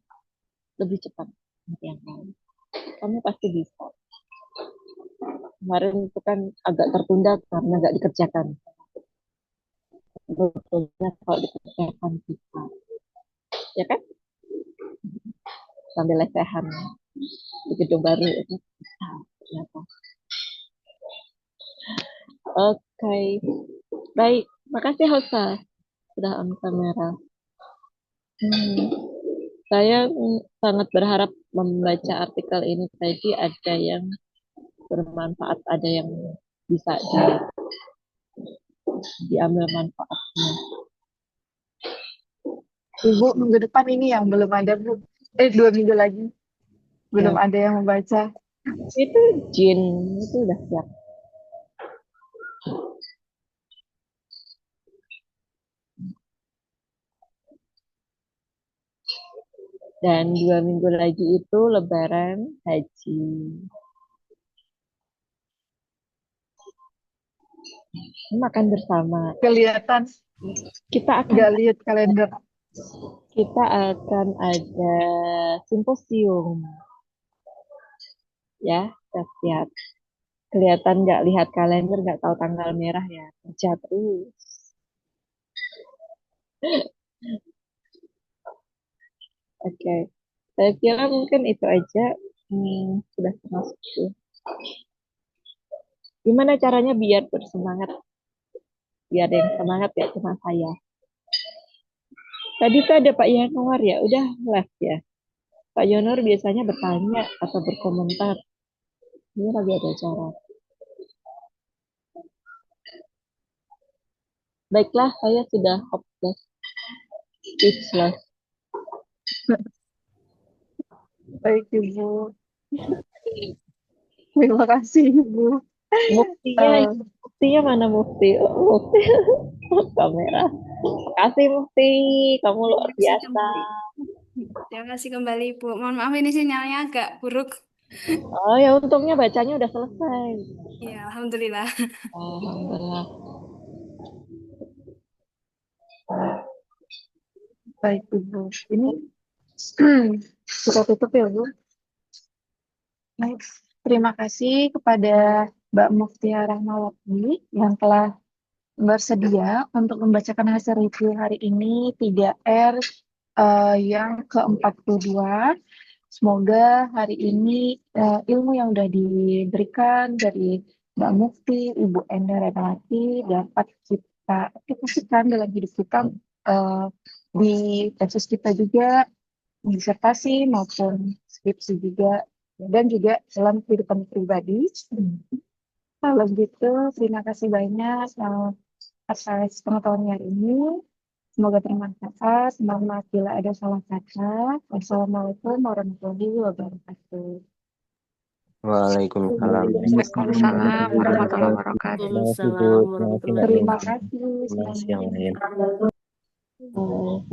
Lebih cepat dari yang lain. Kamu pasti bisa. Kemarin itu kan agak tertunda karena nggak dikerjakan. Sebetulnya kalau dikerjakan bisa. Ya kan? Sambil lesehan di gedung baru itu bisa. Ternyata. Oke. Baik. Makasih Hosa. Sudah on kamera. Saya sangat berharap membaca artikel ini tadi ada yang bermanfaat, ada yang bisa diambil manfaatnya. Ibu, minggu depan ini yang belum ada, Bu. 2 minggu lagi. Belum Ya, ada yang membaca. itu Jin itu udah siap. Dan 2 minggu lagi itu Lebaran Haji. Makan bersama. Kelihatan, Kita akan nggak lihat kalender. ada simposium ya, siap. Kelihatan nggak lihat kalender, nggak tahu tanggal merah ya, kerja terus. Oke, saya kira mungkin itu aja. Sudah termasuk tuh. Gimana caranya biar bersemangat? Biar yang semangat ya cuma saya. Tadi tuh ada Pak Yanuar ya, udah left ya. Pak Yanuar biasanya bertanya atau berkomentar. Ini lagi ada acara. Baiklah, saya sudah hopeless, speechless. Baik, Ibu. Terima kasih, Ibu. Muftinya mana Mufti? Oh, Mufti kamera. Makasih Mufti, kamu luar biasa. Terima kasih kembali, Bu. Mohon maaf ini sinyalnya agak buruk. Oh ya, untungnya bacanya udah selesai. Ya, alhamdulillah. Alhamdulillah. Baik, Ibu. Ini kita tutup ya, Bu. Baik. Terima kasih kepada Mbak Muftia Rahmawati yang telah bersedia untuk membacakan hasil review hari ini 3R yang ke-42. Semoga hari ini ilmu yang sudah diberikan dari Mbak Mufti, Ibu Enda Renawati dapat kita aplikasikan dalam hidup kita di tesis kita juga, disertasi maupun skripsi juga, dan juga dalam kehidupan pribadi. Kalau gitu, terima kasih banyak atas pengetahuan hari ini. Semoga bermanfaat. Mohon maaf bila ada salah kata. Wassalamualaikum warahmatullahi wabarakatuh. Waalaikumsalam. Waalaikumsalam warahmatullahi wabarakatuh. Waalaikumsalam warahmatullahi Terima wabarakatuh. kasih. Terima kasih yang lain. Oh.